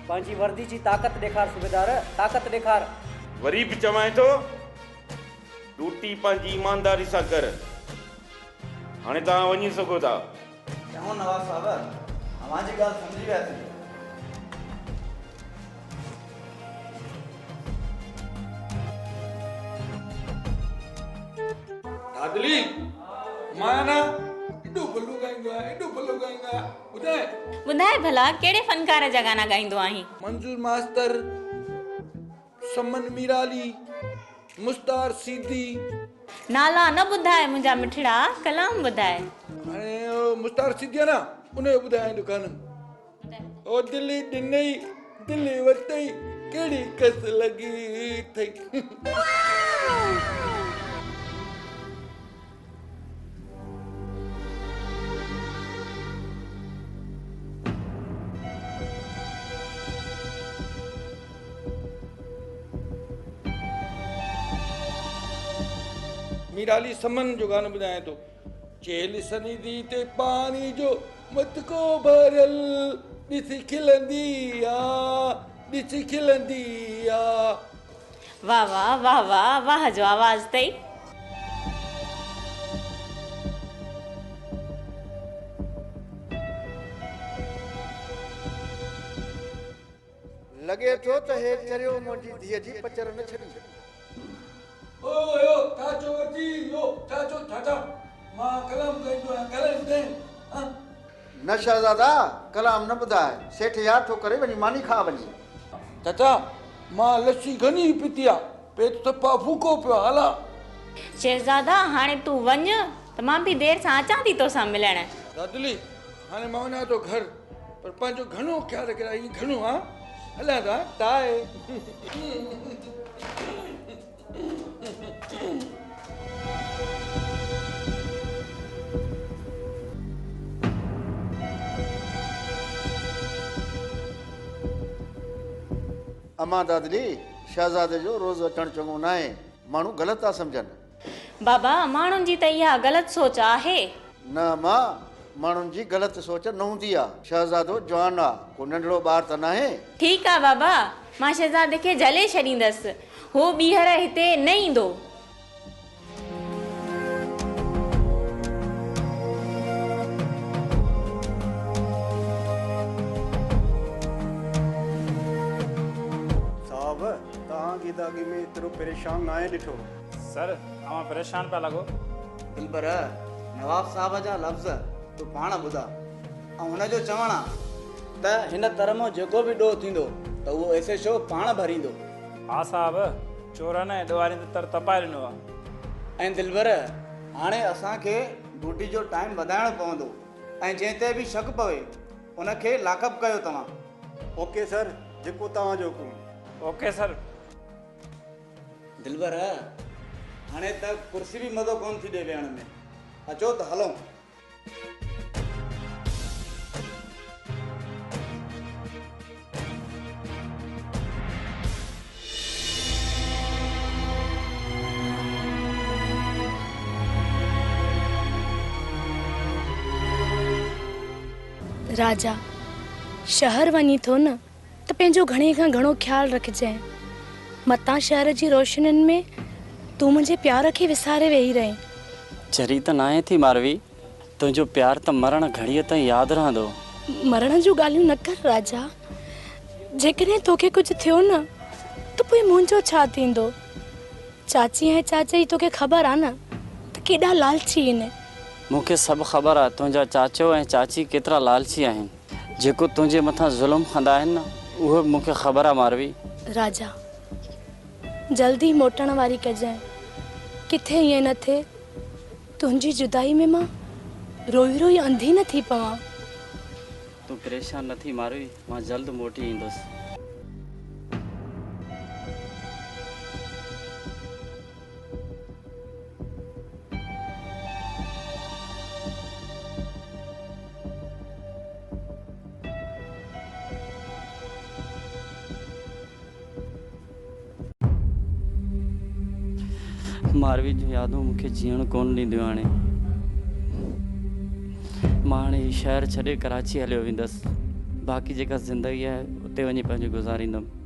पंहिंजी वर्दी जी ताक़त ॾेखार सूबेदार, ताक़त ॾेखार। वरी बि चवां थो ड्यूटी पंहिंजी ईमानदारी सां कर। हाणे तव्हां वञी सघो था। चङो नवाब साहब, अव्हांजी ॻाल्हि सम्झी वियासीं। दादली मां ना एॾो भलो ॻाईंदो आहे, एॾो भलो ॻाईंदो आहे। ॿुधाए ॿुधाए भला कहिड़े फनकार जा गाना ॻाईंदो आहीं? मंजूर मास्तर, समन मीराली, मुस्तार सीधी। नाला न ॿुधाए मुंहिंजा मिठड़ा, कलाम ॿुधाए। हाणे मुस्तार सीधी आहे न, उनजो ॿुधायां थो गानो। ओ दिलि ॾिनई दिलि वरितई, कहिड़ी कस लॻी अथई। मीराली समन जो गानो ॿुधायां थो। चेल सनीदी ते पानी जो मटको भरल, ॾिसी खिलंदी आ, ॾिसी खिलंदी आ। वाह वाह वाह वाह, वाह जो आवाज़ अथई। लॻे थो त हे चरियो मुंहिंजी धीअ जी पचर न छॾी। ओ यो चाचो अची यो चाचो चाचा मां कलाम ॻाईंदो आहियां, कलाम ॿुधाए। न शहज़ादा, कलाम न ॿुधाए, सेठ यादि थो करे वञी मानी खा वञी। चाचा मां लस्सी घणी पीती आहे, पेट सफ़ा फूको पियो आहे। हला शहज़ादा हाणे तूं वञ त मां बि देरि सां अचां थी तोसां मिलण। दादली हाणे मां वञा थो घर, पर पंहिंजो घणो ख़्यालु रखे। ईअं घणो हा हलां था टाए। अम्मा दादली, शहज़ादे जो रोज़ अचणु चङो न आहे, माण्हू ग़लति था सम्झनि। बाबा माण्हुनि जी त इहा ग़लति सोच आहे। न मां, माण्हुनि जी ग़लति सोच न हूंदी आहे। शहज़ादो जवान आहे, को नंढड़ो ॿार त न आहे। ठीकु आहे बाबा, मां शहज़ादे खे झले छॾींदसि, हू ॿीहर हिते न ईंदो। तव्हांजी दागी में एतिरो परेशान न आहे ॾिठो। सर अवां परेशान पिया लॻो। दिलबर, नवाब साहब जा लफ़्ज़ तूं पाण ॿुधा ऐं हुनजो चवण आहे त हिन तरह जेको बि ॾोह थींदो त उहो ऐसे शो पाण भरींदो। हा साहब, चोरनि ऐं ॾोहारियुनि त तर तपाए ॾिनो आहे। ऐं दिलबर, हाणे असांखे ड्यूटी जो टाइम वधाइणो पवंदो ऐं जंहिं ते बि शक पवे उनखे लाकअप कयो तव्हां। ओके सर, जेको तव्हांजो हुकुम। Okay sir. दिलबर, हाणे त कुर्सी बि मज़ो कोन थी ॾे वेहण में। अचो त हलूं। राजा शहर वञी थो न त पंहिंजो घणे खां घणो ख़्यालु रखिजांइ। मतां शहर जी रोशनियुनि में तूं मुंहिंजे प्यार खे विसारे वेही रहीं। चरी त नाहे थी मारवी, तुंहिंजो प्यार त मरण घड़ीअ ताईं यादि रहंदो। मरण जूं ॻाल्हियूं न कर राजा, जेकॾहिं तोखे कुझु थियो न त पोइ मुंहिंजो छा थींदो? चाची ऐं चाचा जी तोखे ख़बर आहे न त केॾा लालची आहिनि। मूंखे सभु ख़बर आहे तुंहिंजा चाचो ऐं चाची केतिरा लालची आहिनि। जेको तुंहिंजे मथां ज़ुल्म कंदा आहिनि न, उहो मूंखे ख़बर आहे मारवी। राजा जल्दी मोटण वारी कजांइ, किथे ईअं न थिए तुंहिंजी जुदाई में मां रोई रोई अंधी न थी पवां। तूं परेशान न थी मारवी, मां जल्द मोटी ईंदुसि। मारवी जूं यादूं मूंखे जीअण कोन ॾींदियूं। हाणे मां हाणे ही शहर छॾे कराची हलियो वेंदुसि। बाक़ी जेका ज़िंदगी आहे उते वञी पंहिंजी गुज़ारींदुमि।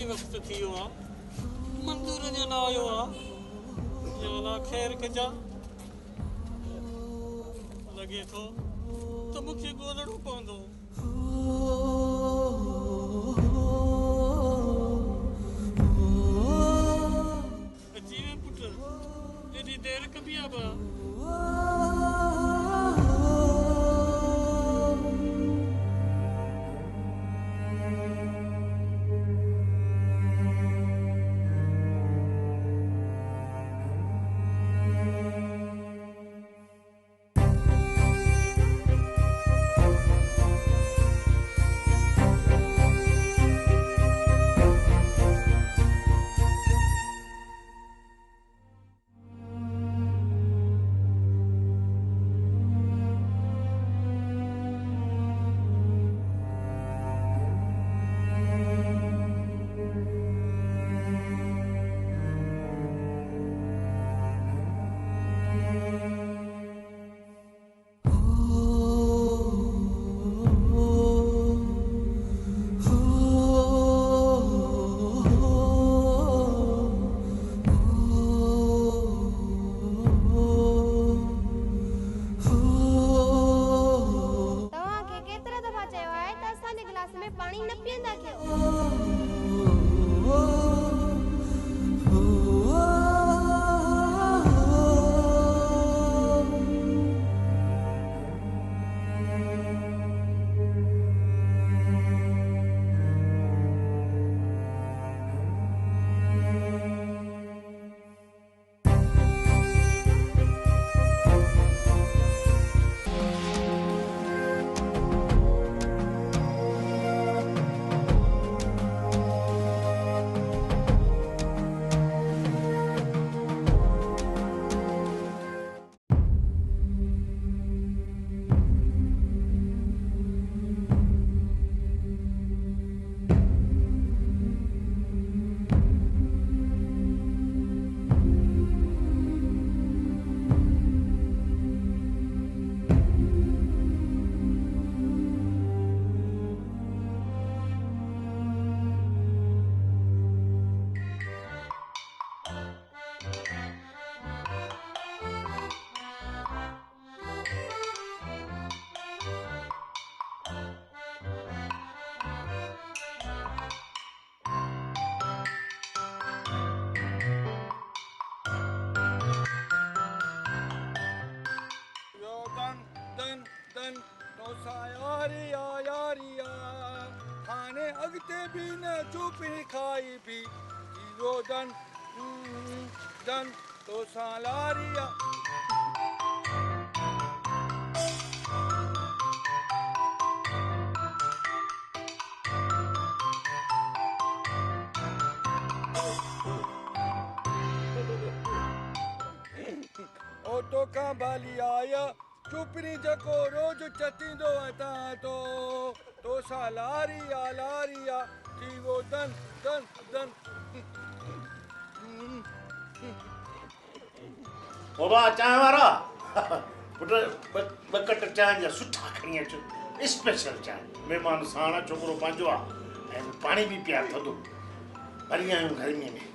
वक्त थी वियो आहे, मंज़ूर अञा न आयो आहे। या अलाह ख़ैर कजा। लॻे थो त मूंखे ॻोल्हणो पवंदो। अची वे पुट, एॾी देरि कबी आहे बा। तो का बाली आया चुपरी जको रोज चतींदो अता तो सालारिया लारिया जीवो दन दन दन। बाबा चाय वारा पुट बकट चाय जा सुठा खणी अचो, स्पेशल चाय। मेहमान साण छोकरो पंहिंजो आहे ऐं पाणी बि पिया थधो। हरी आहियूं गर्मीअ में।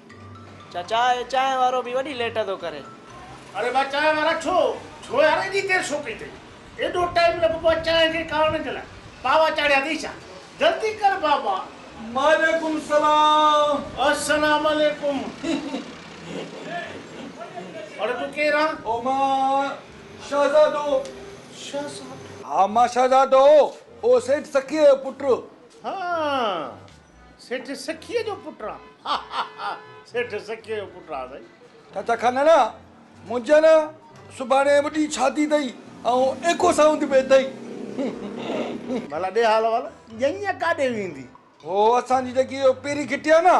चाचा ये चाय वारो भी वडी लेट तो करे। अरे बा चाय वाला छो यार एडी देर छो कई थई एडो टाइम लगबो चाय के कारण चला बाबा चाड़िया दीसा जल्दी कर बाबा। वालेकुम सलाम। अस्सलाम वालेकुम। अरे तू के रहा? ओ मां शहजादो। शहजादो? हाँ मां शहजादो ओ सेठ सखीअ जो पुटु। हाँ सेठ सखीअ जो पुटु सेठ सखीअ जो पुटु आहे साईं। चाचा खाना ना मुंहिंजे न सुभाणे वॾी शादी अथई ऐं एको साउंड में अथई। भला ॾे हाल वाला ॼञ काॾे वेंदी? हो असांजी जेकी पहिरीं घिटी आहे न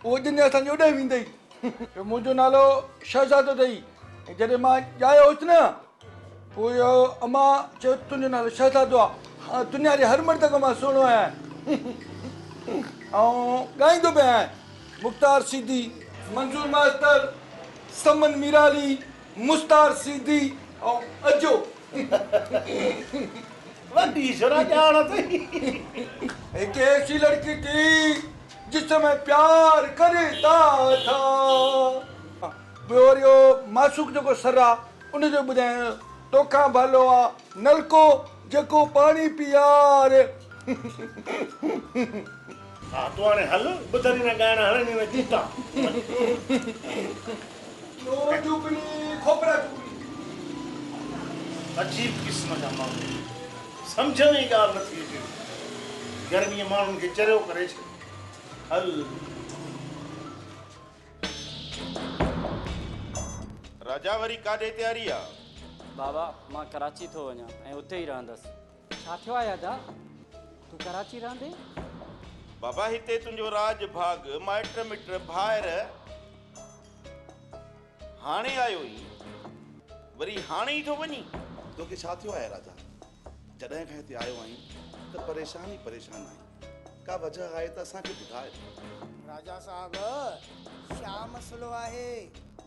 उहो ॼञ असांजी ओॾे वेंदई। मुंहिंजो नालो शहजादो अथई। जॾहिं मां ॼायो हुउसि न पोइ इहो अम्मा चयो तुंहिंजो नालो शहजादो आहे। दुनिया जे हर मर्द खां मां सुहिणो आहियां ऐं ॻाईंदो बि आहियां। मुख़्तार सीधी, मंजूर मास्तर, समन मीराली, मुस्तार सीधी और अजो। वड्डी शरा ॼाण अथई। एक ऐसी लड़की थी जिससे मैं प्यार करता था। ॿियो मासूक जेको सर आहे उन जो ॿुधायां तोखां भलो आहे नलको जेको पाणी पीआरे। हा तूं हाणे हल ॿुधरी न ॻाइण हलणी में जीता। अजीब क़िस्म जा माण्हू सम्झ में ई ॻाल्हि नथी अचे। गर्मीअ माण्हुनि खे चरियो करे छॾ। हल राजा वरी काॾे तयारी आहे? बाबा मां कराची थो वञा ऐं उते ई रहंदसि। छा थियो आहे यादा तूं कराची रहंदे? बाबा हिते तुंहिंजो राज भाग माइट मिट भाइर हाणे आयो ई वरी हाणे ई थो वञी। तोखे छा थियो आहे राजा? जॾहिं खां हिते आयो आहीं त परेशान ई परेशान आहीं। का वजह आहे त असांखे ॿुधाए। राजा साहब छा मसलो आहे?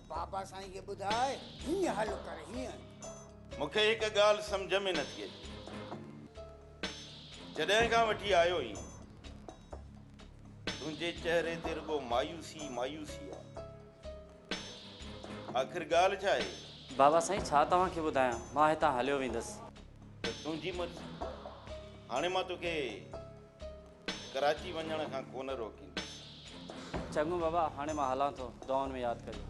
बाबा साईं खे ॿुधाए हीअं हल कर हीअं। मूंखे हिकु ॻाल्हि सम्झ में नथी अचे। जॾहिं खां वठी आयो ई तुंहिंजे चेहरे ते रुगो मायूसी मायूसी आहे। आख़िर ॻाल्हि छा आहे? बाबा साईं छा तव्हांखे ॿुधायां मां हितां हलियो वेंदुसि। त तुंहिंजी मर्ज़ी। हाणे मां तोखे कराची वञण खां कोन रोकींदुसि। चङो बाबा हाणे मां हलां थो दुआउनि में यादि कजो।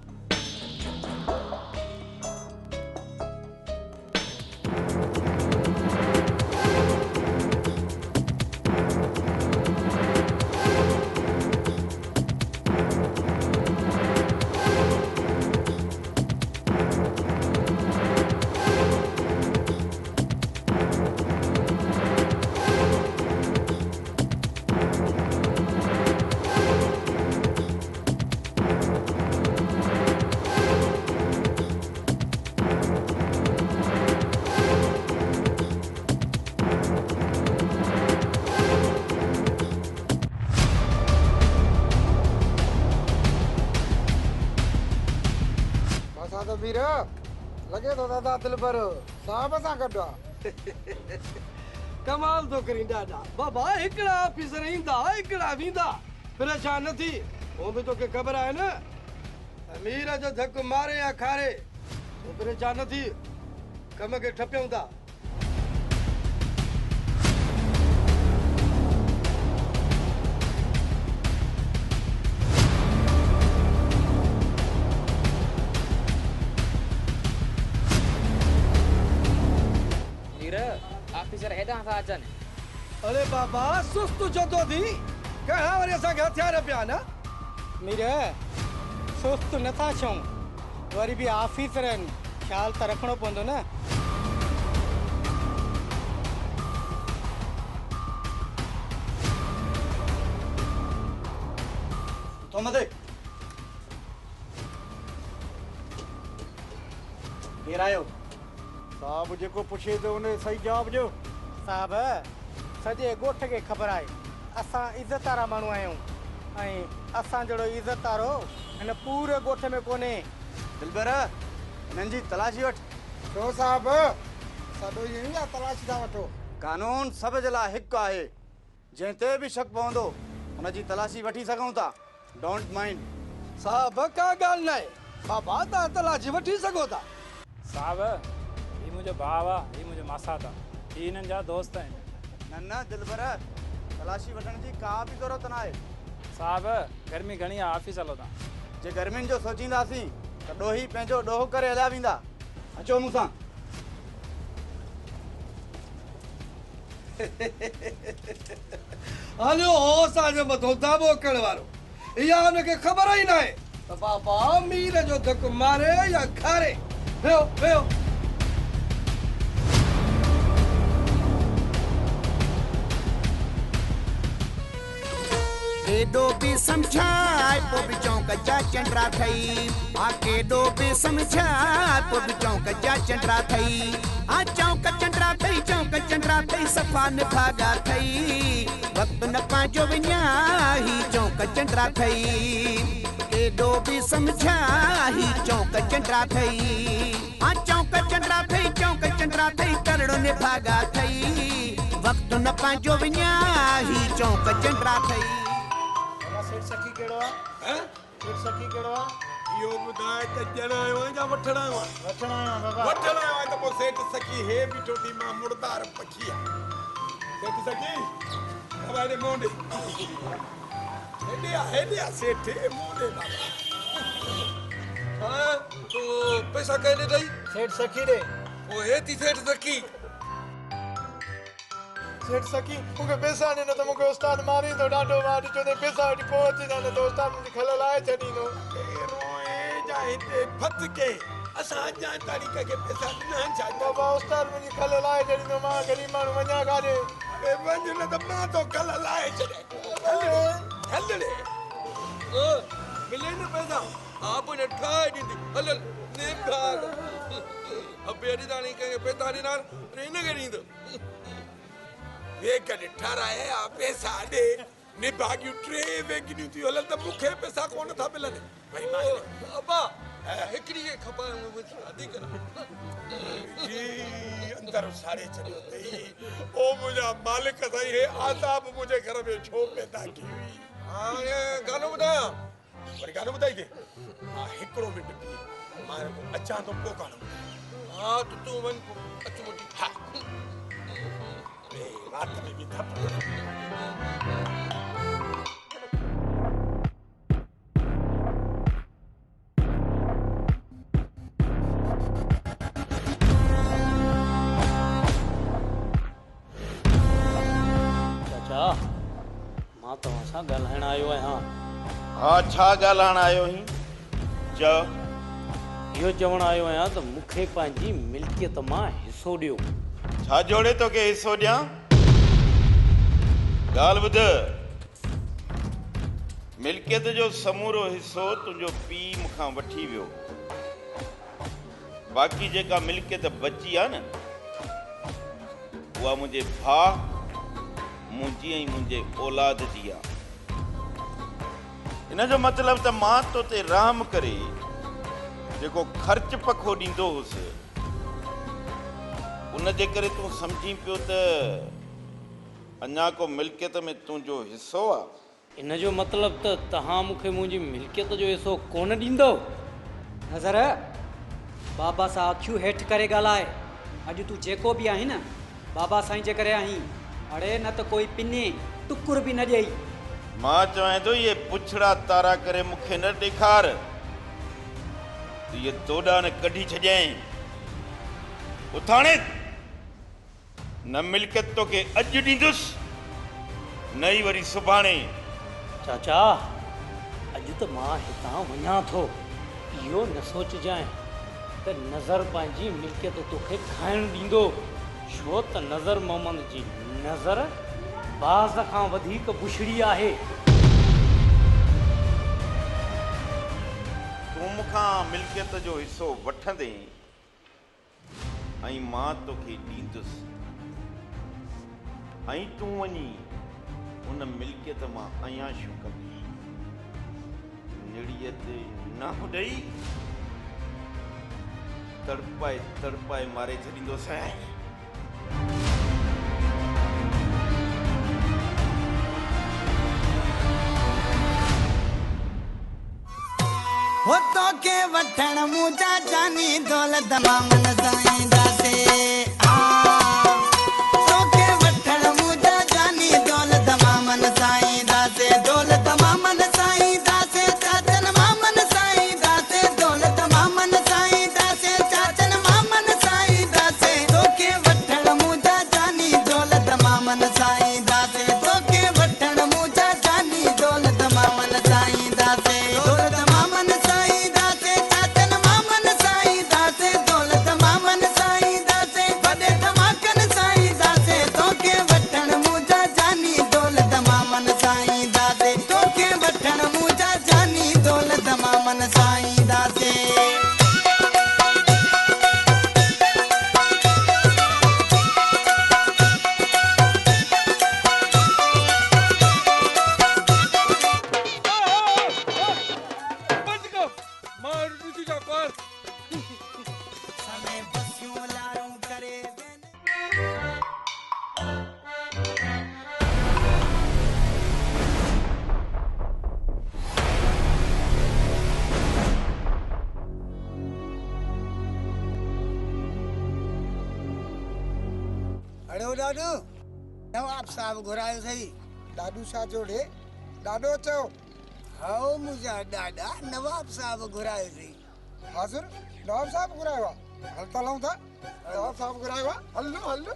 लगे तो दादा दिल पर साहब सां गॾु आहे। कमाल तो करी दादा। बाबा हिकिड़ा ऑफिसर ईंदा हिकिड़ा वेंदा परेशान न थी। वो भी तोखे ख़बर आहे न अमीर जो धक मारे या खारे तो परेशान न थी कम के ठपियूं था। ऑफिसर हेॾां था अचनि। अरे बाबा सुस्त जदो थी कहा वरी असांखे हथियार पिया न। मीर सुस्त नथा छऊं वरी भी ऑफिसर आहिनि ख्याल त रखणो पवंदो न। तो मते केर आयो? साहब जेको पुछे तो उन्हें सही जवाब ॾियो। साहब सॼे ॻोठ खे ख़बर आहे असां इज़त वारा माण्हू आहियूं ऐं असां जहिड़ो इज़त वारो हिन पूरे ॻोठ में कोन्हे। दिलबर हिननि जी तलाशी वठ। छो साहब सॼो ईअं ई तलाशी था वठो? कानून सभ जे लाइ हिकु आहे। जंहिं ते बि शक पवंदो हुन जी तलाशी वठी सघूं था। Don't mind. साहब का ॻाल्हि न आहे बाबा तव्हां तलाशी वठी सघो था। साहब ही मुंहिंजो भाउ आहे, ही मुंहिंजो मासा था, ही हिननि जा दोस्त आहिनि। न न दिलबर तलाशी वठण जी का बि ज़रूरत न आहे। साहब गर्मी घणी आहे, ऑफिस हलो था। जे गर्मियुनि जो सोचींदासीं त ॾोही पंहिंजो ॾोहो करे हलिया वेंदा। अचो मूंसां। हलियो हो असांजो मथो दाबो करण वारो, इहा हुनखे ख़बर ई न आहे त बाबा मीर जो धक मारे या खारे। वेहो वेहो। केॾो बि सम्झाए पोइ बि चौंक जा चंडरा थई। केॾो बि सम्झाए पोइ बि चौंक जा चंडरा थई। चौंक चंडरा थई, चौंक चंडरा थई, सफ़ा निभागा थई। वक़्तु न पंहिंजो विञाही चौंक चंडरा थई। केॾो बि सम्झाही चौंक चंडरा थई। चौंक चंडरा थई, चौंक चंडरा थई, करणो निभागा थई। वक़्तु न पंहिंजो विञाही चौंक चंडरा थई। सेठ सखी केड़ो आ? हैं? सेठ सखी केड़ो आ? यो बुधाए त ॼण आयो है या वठण आयो है? वठण आयो बाबा। वठण आयो है त पो सेठ सखी हे भी टोटी मां मुर्दार पखिया। सेठ सखी बाबा ने मोंडे। हेडे आ सेठ मोंडे बाबा। हां तो पैसा कहने दई? सेठ सखी दे। ओ हे थी सेठ सखी। सेठ सखी मूंखे पैसा ॾिनो त मूंखे उस्ताद मारींदो ॾाढो मार जो ते पैसा वठी पहुचींदा न त उस्ताद मुंहिंजी खल लाहे छॾींदो। रोए जा हिते फत के असां अञा तारीख़ खे पैसा ॾिना छा? बाबा उस्ताद मुंहिंजी खल लाहे छॾींदो, मां ग़रीब माण्हू वञा काॾे। वञ न त मां तो खल लाहे छॾे। हल ॾे मिले न पैसा आप ने ठाए ॾींदी। हल ने भाग अबे अॼु ताणी कंहिंखे पैसा ॾिना न खे ॾींदो। वे कॾहिं ठाराए आ पैसा ॾे निभागियूं टे वेगियूं थियूं हलनि त मूंखे पैसा कोन था मिलनि। भई अबा हिकिड़ी खे खपाए शादी करा जी अंदर साड़े छॾियो अथई। ओ मुंहिंजा मालिक साईं हे आज़ाब मुंहिंजे घर में छो पैदा की हुई? हाँ ये गानो ॿुधायां वरी गानो ॿुधाई के। हाँ हिकिड़ो मिंट बीह मां अचां थो पोइ गानो। हाँ त तूं वञ अच मुंहिंजी। हा रात में भी था चाचा मां तव्हां सां ॻाल्हाइण आयो आहियां। हा छा ॻाल्हाइण आयो ही? चओ। इहो चवण आयो आहियां त मूंखे पंहिंजी मिल्कियत मां हिसो ॾियो। छा जोड़े तो के हिस्सो ॾियां? ॻाल्हि ॿुध, मिल्कियत जो समूरो हिस्सो तुंहिंजो पीउ मूंखां वठी वियो। बाक़ी जेका मिल्कियत बची आहे न उहा मुंहिंजे भाउ मुंहिंजी ऐं मुंहिंजे औलाद जी आहे। इन जो मतिलबु त मां तो ते रहम करे जेको ख़र्च पखो ॾींदो हुउसि उन जे करे तूं सम्झी पियो त अञा को मिल्कियत में तुंहिंजो हिसो आहे। इन जो मतिलबु त तव्हां मूंखे मुंहिंजी मिल्कियत जो हिसो कोन ॾींदो? नज़र बाबा सां अखियूं हेठि करे ॻाल्हाए। अॼु तूं जेको बि आहीं न बाबा साईं जे करे आहीं। अड़े न त कोई पिने टुकुर बि न ॾेई। मां चवां थो इहे पुछड़ा तारा करे मूंखे न ॾेखार। इहे तोॾा न कढी छॾियईं। उथाणे न मिल्कियत तोखे अॼु ॾींदुसि न ई वरी सुभाणे। चाचा अॼु त मां हितां वञा थो। इहो न सोचजांइ त नज़र पंहिंजी मिल्कियत तोखे खाइण ॾींदो, छो त नज़र मोहम्मद जी नज़र बाज़ खां वधीक बुछड़ी आहे। तूं मूंखां मिल्कियत जो हिसो वठंदे ऐं मां तोखे ॾींदुसि ऐं तूं वञी उन मिल्कियत मां अयाशूं कंदी निड़ीअ ते न ॾेई तड़पाए तड़पाए मारे छॾींदोसि। हो तो के वठण मुझा जानी दौलत मामन साईं दासे तो के वठण मुझा जानी दौलत मामन साईं दासे दौलत मामन साईं दासे चाचन मामन साईं दासे दौलत मामन साईं दासे चाचन मामन साईं दासे तो के वठण मुझा जानी दौलत मामन साईं दासे तो के वठण मुझा जानी दौलत मामन साईं दासे दौलत मामन साईं दासे चाचन मामन साईं दासे दौलत मामन साईं दासे वॾे धमाकन साईं दासे तो के वठण मुझा जानी दौलत मामन साईं दासे तो के वठण मुझा जानी दौलत मामन साईं दासे अड़ो ॾाॾो नवाब साहब घुरायो सही ॾाॾू छा जोड़े ॾाॾो चओ हाओ मुंहिंजा ॾाॾा नवाब साहब घुरायो सही हाज़िर नवाब साहब घुरायो आहे हल त हलूं था नवाब साहब घुरायो आहे हलो हलो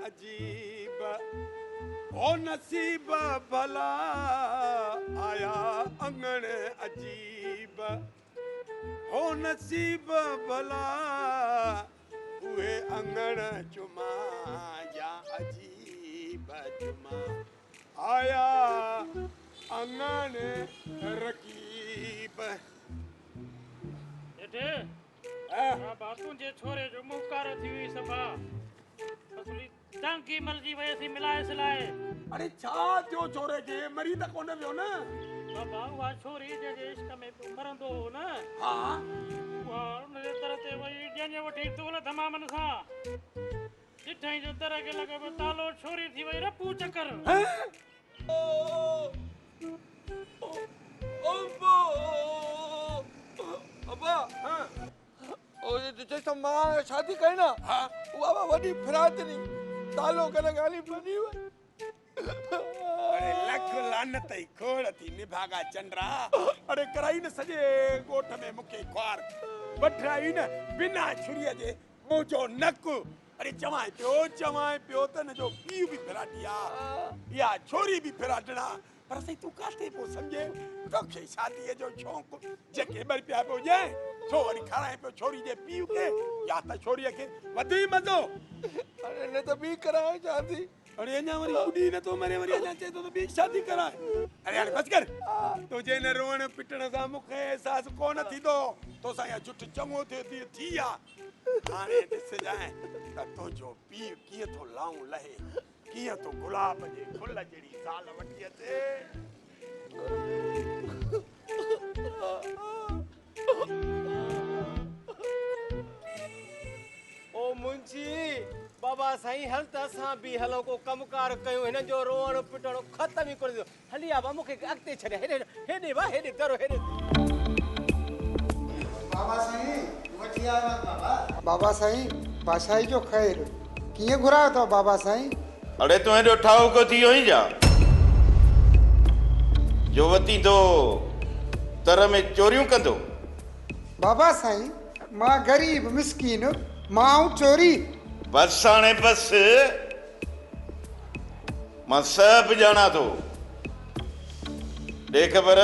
अजीब ओ नसीब भला आया अंगण अजीब हो नसीब भला उहे अंगण चुमा या अजीब चुमा आया अंगण रकीब बापू जे छोरे जो मुहकारो थी हुई सभा असली टांकी मलजी वई सी मिलाए सिलाए अरे छा थियो छोरे के मरी त कोन वियो न बाबा उहा छोरी जे इश्क में मरंदो हो न हा उहा उनजे दर ते वई ॼञ वठी दौलत मामन सां ॾिठई जो दर खे लॻो तालो छोरी थी वई रपू चकर अब्बा ओ जे मां शादी कई ना उहा वॾी फिरातनी तालो करे गाली बनी अरे लख लानत ई खोड़ थी निभागा चंद्रा अरे कराई न सजे गोठ में मुखे ख्वार वठराई न बिना छुरीअ जे मुंहिंजो नक अरे चवाए पियो त न जो पीउ बि फिराटिया या छोरी बि फिराटना पर सही तू काथे पो समझे तोखे शादीअ जो शौक़ जेके ॿर पिया पियो ॼाए छो वरी खाराए पियो छोरी जे पीउ खे या त छोरीअ खे वधी मज़ो अरे न त ॿी कराए शादी अरे अञा वरी ॿुधी नथो मरे वरी अञा चए थो त ॿी शादी कराए अरे हाणे बस कर तुंहिंजे न रोअण पिटण सां मूंखे अहसासु कोन थींदो तोसां इहा जुठ चङो थी आहे हाणे ॾिसजांइ त तुंहिंजो पीउ कीअं थो लाऊं लहे कीअं तो गुलाब जे फुल जहिड़ी साल वठी अचे ओ मुंजी बाबा साईं हल त असां बि हलो को कमकार कयूं हिन जो रोअण पिटण ख़त्म ई कोन थियो हली आ बा मूंखे अॻिते छॾे हेॾे वा हेॾे करो हेॾे बाबा साईं वठी आयो बाबा बाबा साईं बादशाही जो ख़ैर कीअं घुरायो अथव बाबा साईं अड़े तूं हेॾो ठाहको थी वियो जा जो वती तो तर में चोरियूं कंदो बाबा साईं मां गरीब मिसकीन मां चोरी बस हाणे बस मां सभु ॼाणा थो ॾे ख़बर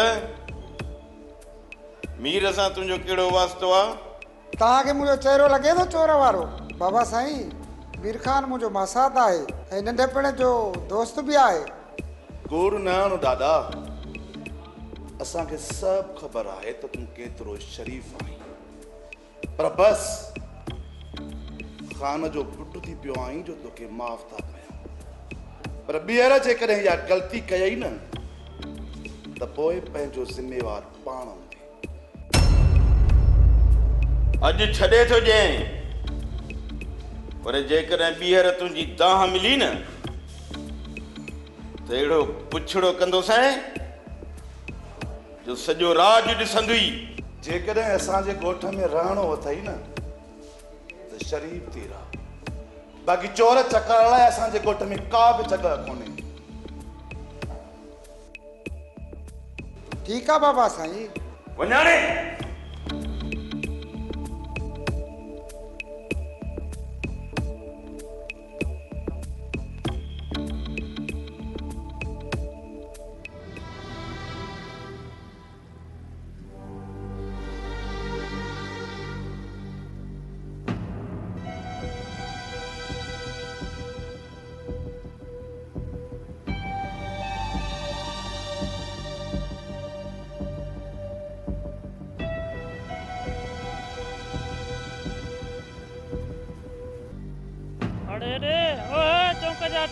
मीर सां तुंहिंजो कहिड़ो वास्तो आहे तव्हांखे मुंहिंजो चहिरो लॻे थो चोर वारो बाबा साईं मीर खान मुंहिंजो मासात आहे ऐं नंढपण जो दोस्त बि आहे कूड़ न आहियो दादा असांखे सभु ख़बर आहे त तूं केतिरो शरीफ़ आहीं पर बस खान जो पुटु थी पियो आहीं जो तोखे माफ़ था कयां पर ॿीहर जेकॾहिं इहा ग़लती कयई न त पोइ पंहिंजो ज़िम्मेवार पाण हूंदे अॼु छॾे थो ॾियईं पर जेकॾहिं ॿीहर तुंहिंजी दाह मिली न त अहिड़ो पुछड़ो कंदोसीं जो सॼो राज ॾिसंदुई। जेकॾहिं असांजे ॻोठ में रहणो अथई न त शरीफ़ थी रह, बाक़ी चोर चकार लाइ असांजे ॻोठ में का बि जॻह कोन्हे। ठीकु आहे बाबा साईं। वञाणे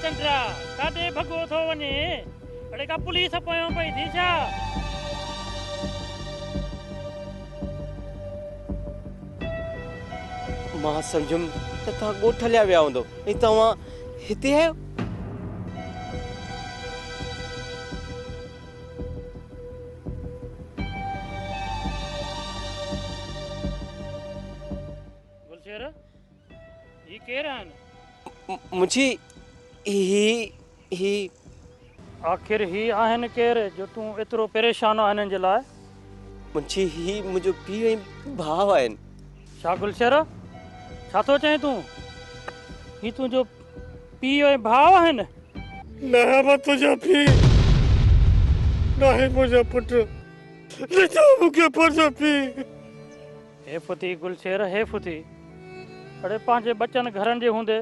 चंद्रा काॾे भॻो थो वञे? अड़े का पुलिस पोयों पई थी छा? मां सम्झुमि त तव्हां ॻोठ लिया विया हूंदो ऐं तव्हां हिते आहियो। गुलशेर ये केर आहिनि? मुंहिंजी ही आखिर ही आहिनि केर जो तूं एतिरो परेशान आहे हिननि जे लाइ? मुंहिंजी ही मुंहिंजो पीउ ऐं भाउ आहिनि। छा गुलशेर छा थो चईं तूं? ही तुंहिंजो पीउ ऐं भाउ आहिनि? न मां तुंहिंजो पीउ न आहे, मुंहिंजो पुटु ॾिसो मूंखे पंहिंजो पीउ। हे फुती गुलशेर हे फुती, अड़े पंहिंजे बचनि घरनि जे हूंदे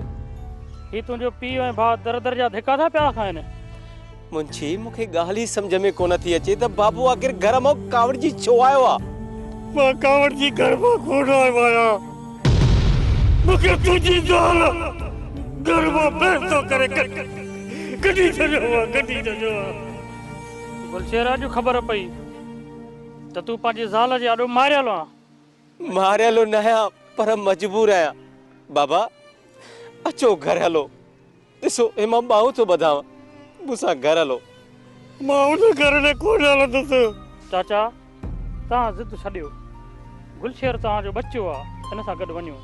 ही तुंहिंजो पीउ ऐं भाउ दर दर जा धिका था पिया खाइनि। मुंहिंजी मूंखे ॻाल्हि ई सम्झ में कोन थी अचे त बाबू आख़िर घर मां कावड़ जी छो आयो आहे? मां कावड़ जी घर मां कोन आयो आहियां, मूंखे तुंहिंजी ज़ाल घर मां पैसो करे कढी छॾियो आहे। गुलशेर अॼु ख़बर पई त तूं पंहिंजी ज़ाल जे ॾाढो मारियल आहे। मारियल न आहियां पर मजबूर आहियां। बाबा अचो घर हलो, ॾिसो हे मां ॿाहूं थो ॿधांव, मूंसां घर हलो। मां उन घर में कोन हलंदुसि। चाचा तव्हां ज़िद छॾियो, गुलशेर तव्हांजो बच्चो आहे, हिन सां गॾु वञो।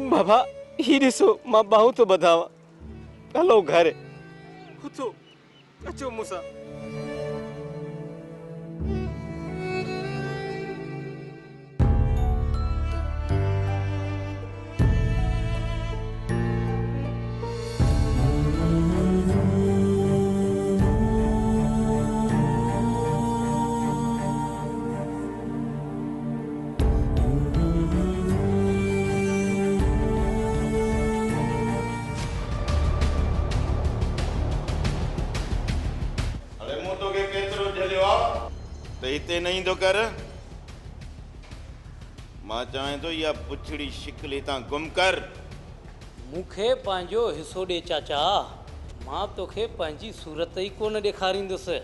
बाबा ही ॾिसो मां ॿाहूं थो ॿधांव, हलो घर। उथो अचो मूंसां। हिते न ईंदो कर। मां चाहे तो या पुछड़ी शिकिल हितां गुम कर। मूंखे पंहिंजो हिसो ॾे चाचा, मां तोखे पंहिंजी सूरत ई कोन ॾेखारींदुसि,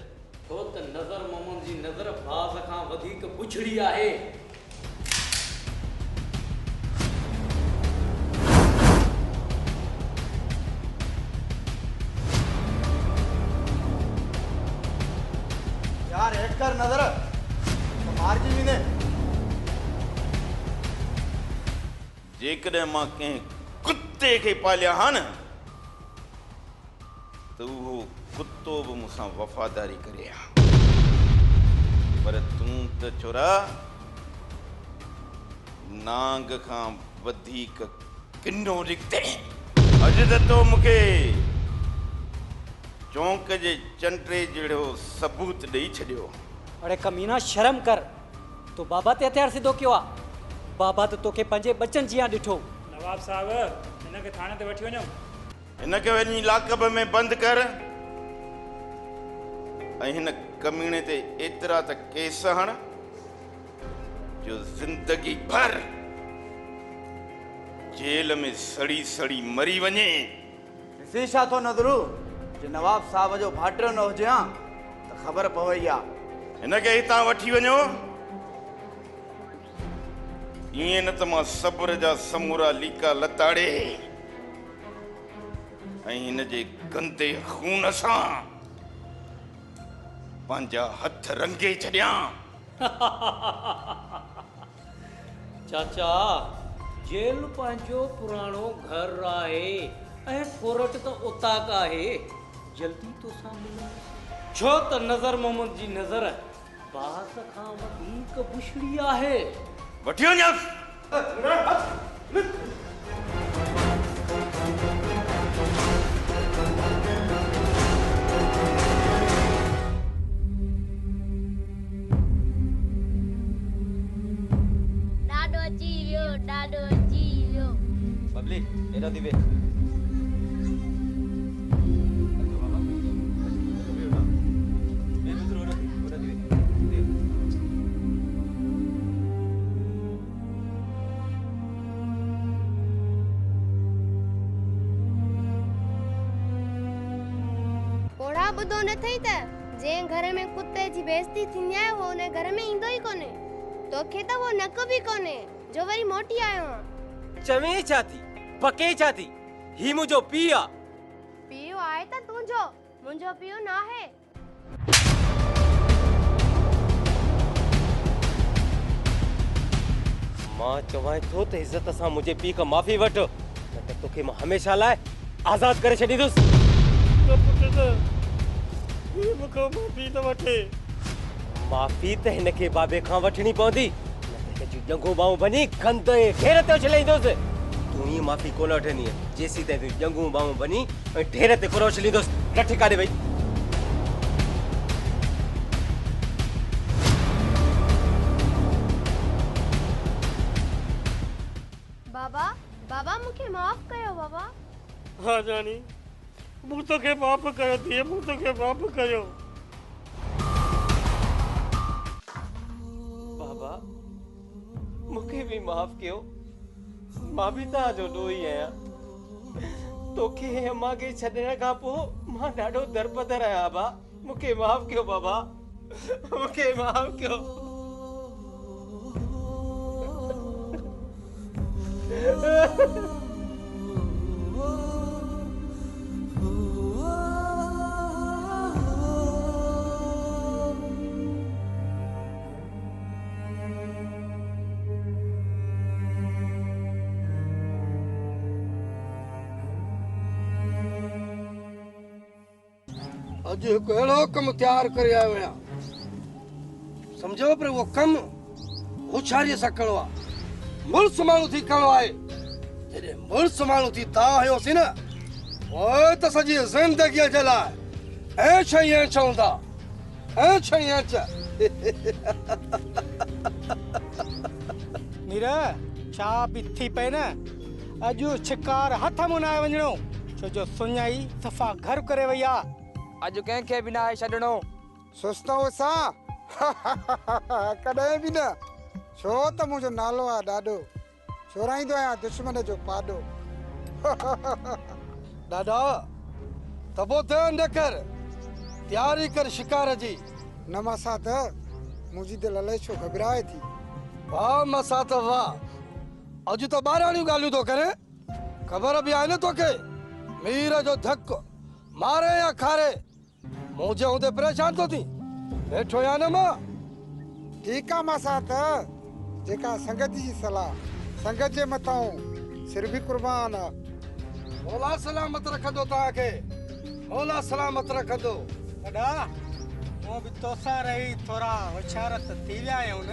छो त नज़र मोमन जी नज़र बाज़ खां वधीक पुछड़ी आहे। यार हेठ कर नजर तो मार जी विने। जेकॾहिं मां कंहिं कुत्ते खे पालिया हा न त उहो कुत्तो बि मूंसां वफ़ादारी करे हा, पर तूं त छोरा नांग खां वधीक किनो निकिते। अॼु त तो मूंखे चौंक जे चंटे जहिड़ो सबूत ॾेई छॾियो। अड़े कमीना शर्म कर, तो बाबा ते हथियार सिधो कयो आहे। बाबा तो तोखे पंहिंजे बचन जियां ॾिठो। नवाब साहब हिनखे थाणे ते वठी वञो। हिनखे वञी लाकब में बंदि कर ऐं हिन कमीणे ते एतिरा त केस हण जो ज़िंदगी भर जेल में सड़ी सड़ी मरी वञे। ॾिसी छा थो नज़रू जे नवाब साहब जो भाटियो न हुजे हा त ख़बर पवई आहे। हिनखे हितां वठी वञो, ईअं न त मां सब्र जा समूरा लीका लताड़े ऐं हिन जे गंदे खून सां पंहिंजा हथ रंगे छॾियां। चाचा, जेल पंहिंजो पुराणो घर आहे ऐं कोरट त उताक आहे। जल्दी तोसां मिलूं, छो त नज़र मोहम्मद जी नज़र बास खां वधीक बुछड़ी आहे। वठी वञसि। ॾाढो अची वियो, ॾाढो अची वियो। बबली एॾा थी वे। कोड़ा ॿुधो न अथई त जंहिं घर में कुते जी बेइज्जती थींदी आहे वो उन घर में ईंदो ई कोन्हे। तोखे त वो नक बि कोन्हे जो वरी मोटी आयो आहे। चवे छा थी, पके छा थी, ही मुंहिंजो पीउ आहे। पीउ आहे त तुंहिंजो, मुंहिंजो पीउ न आहे। मां चवां थो त इज़त सां मुंहिंजे पीउ खां माफ़ी वठ, न त तोखे मां हमेशह लाइ आज़ाद करे छॾींदुसि। माफ़ी न वठे। माफ़ी त हिनखे बाबे खां वठणी पवंदी, न त हिनजूं ॼंगूं बाहूं बनी गंद जे ढेर ते उछलाईंदुसि। तूं हीअ माफ़ी कोन वठंदी आहे जेसीं ताईं तूं ॼंगूं बाहूं बनी ऐं ढेर ते कोन उछलींदुसि। न ठिकाने वई। बाबा, बाबा मूंखे माफ़ कयो बाबा। हाँ जानी, मूं तोखे माफ़ कयो थी, मूं तोखे माफ़ कयो। बाबा मूंखे बि माफ़ कयो, मां बि तव्हांजो ॾोही आहियां। तोखे अम्मा खे छॾण खां पोइ मां ॾाढो दरबदर आहियां। बाबा मूंखे माफ़ कयो, बाबा मूंखे माफ़ कयो। अॼु हिकु अहिड़ो कमु तयारु करे आयो आहियां, सम्झो पर उहो कमु होशियारीअ सां करिणो आहे, मुड़ुस माण्हू थी करिणो आहे। जॾहिं मुड़ुस माण्हू थी तव्हां आहियोसीं न, पोइ त सॼी ज़िंदगीअ जे लाइ ऐश ई ऐश हूंदा, ऐश ई ऐश। नीरा छा बि थी पए न, अॼु शिकार हथ मुनाए वञणो, छो जो सुञाई सफ़ा घर करे वई आहे। अॼु कंहिंखे बि न आहे छॾणो। सुस्तो सां कॾहिं बि न, छो त मुंहिंजो नालो आहे ॾाढो, चोराईंदो आहियां दुश्मन जो पाॾो। ॾाढा तबो ध्यानु रखर, तयारी कर शिकार जी। न मां त मुंहिंजी दिलि अलाए छो घबराए थी। वाह मसा त वाह, अॼु त ॿारहणियूं ॻाल्हियूं थो करे। ख़बर बि आहे न तोखे, मीर जो धक मारे या खारे मुंहिंजे हूंदे परेशान थो थी। वेठो या न मां ठीकु आहे मां त जेका संगत जी सलाह, संगत जे मथां सिर बि कुर्बान आहे। मौला सलामत रखंदो तव्हांखे, मौला सलामत रखंदो। वॾा मूं बि तोसां रही थोरा होशियार त थी विया आहियूं न।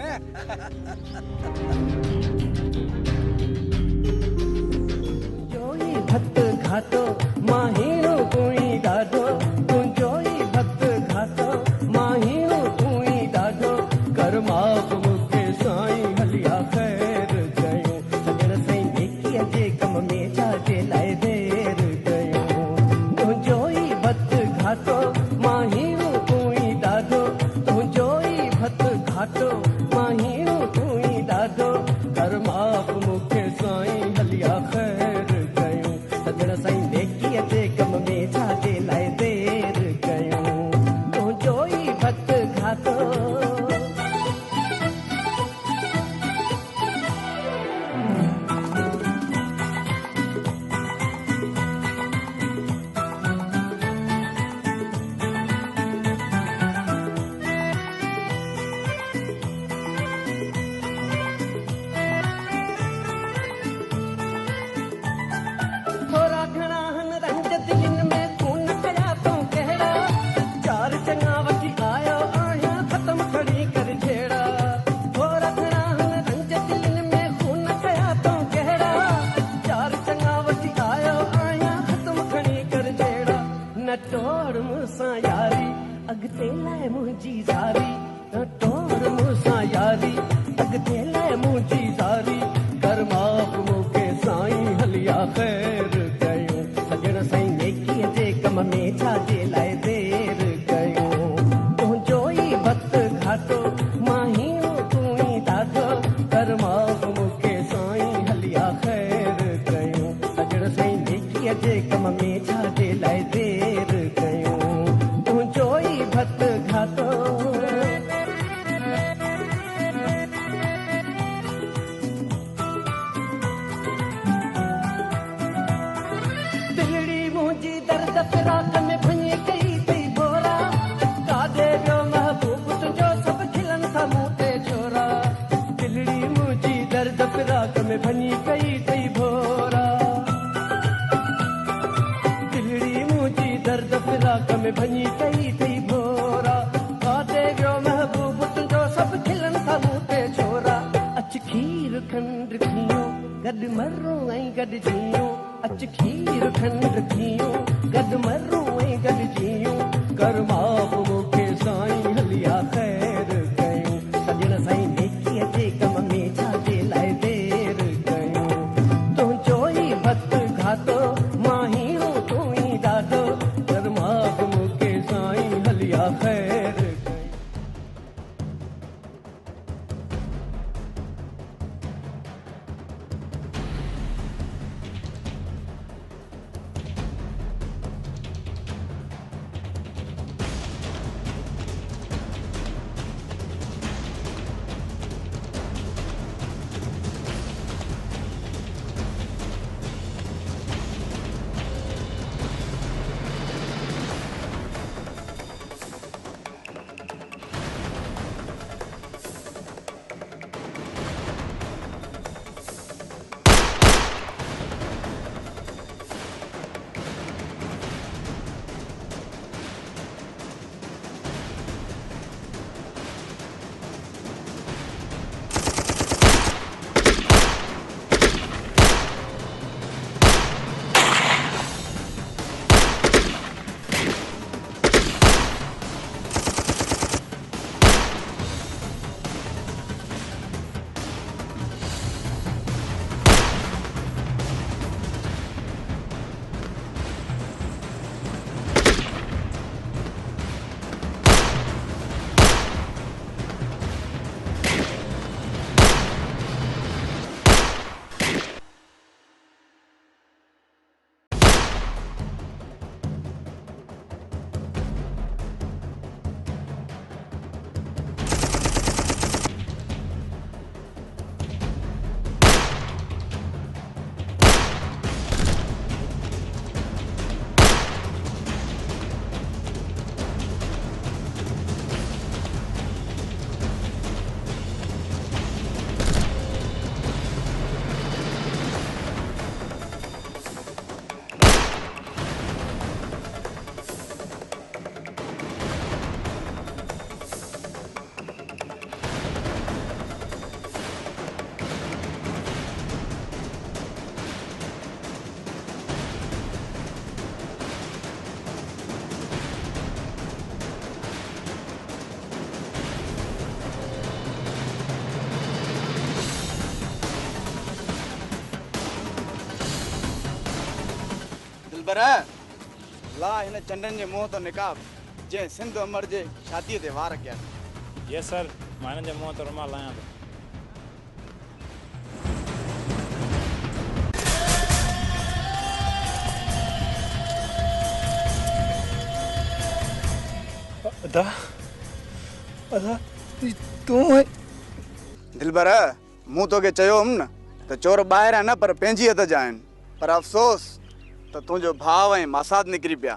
जोई भक्त घातो माहिरो कोई ॾाढो, तुंहिंजो ई भक्त घातो माहिरो कोई ॾाढो। कर माफ़ मूंखे साईं हलिया ख़ैर कयूं, सॼण साईं नेकीअ जे कम में छाजे लाइ देर कयूं। तुंहिंजो ई भक्त घातो माहिरो कोई ॾाढो, तुंहिंजो ई भक्त घातो माहिरो कोई ॾाढो। कर माफ़ मूंखे साईं हलिया ख़ैर कयूं, सॼण साईं नेकीअ जे कम में छाजे लाइ देर कयूं। तुंहिंजो ई भक्त घातो। अॻिते लाइ मुंहिंजी ज़ारी कर माफ़ मूंखे साईं हलिया ख़ैर कयूं सॼण साईं नेकीअ जे कम में छाजे लाइ देर कयूं तुंहिंजो ई भक्त घाटो माहीनो तूं ई ॾाढो कर माफ़ मूंखे साईं हलिया ख़ैर कयूं सॼण साईं नेकीअ जे कम में छाजे लाइ देर कयूं तुंहिंजो ई भक्त घाटो रात में भञे कई तई बोरा कादे वियो महबूब तुंहिंजो सभु खिलनि था मूं ते छोरा दिलड़ी मुंहिंजी दर्द फिराक में भञी कई तई बोरा दिलड़ी मुंहिंजी दर्द फिराक में भञी कई तई बोरा कादे वियो महबूब तुंहिंजो सभु खिलनि था मूं ते छोरा अच खीर खंड खियो गॾु मरूं ऐं गॾु जियूं अच खीर खंड खियो गॾु मरूं ऐं गॾु जियूं कर माफ़ मूंखे साईं हलिया ख़ैर कयूं सॼण साईं नेकीअ जे कम में छाजे लाइ देर कयूं तुंहिंजो ई भक्त घाटो माहीनो तूं ई ॾाढो कर माफ़ मूंखे साईं हलिया ख़ैर पर ला हिन चंडन जे मुंह तो निकाब जे सिंध अमर जे शादी ते वार कया यस सर मां हिन जे मुंह तो रुमाल लाया अदा अदा तू दिलबर मूं तोखे चयो हुअमि न त चोर ॿाहिरि न पर पंहिंजी हथ जा आहिनि पर अफ़सोस त तुंहिंजो भाउ ऐं मासाद निकिरी पिया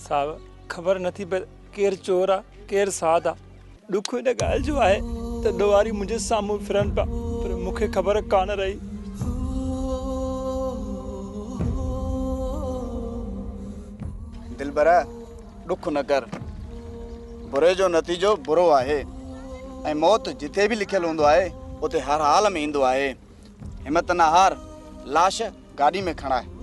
साहब ख़बर नथी पे केरु चोर आहे केरु साध आहे ॾुख हिन ॻाल्हि जो आहे त ॾोवारी मुंहिंजे साम्हूं फिरनि पिया पर मूंखे ख़बर कान रही दिलबर ॾुख न कर बुरे जो नतीजो बुरो आहे ऐं मौत जिथे बि लिखियलु हूंदो आहे उते हर हाल में ईंदो आहे हिमत न हार लाश गाॾी में खणाए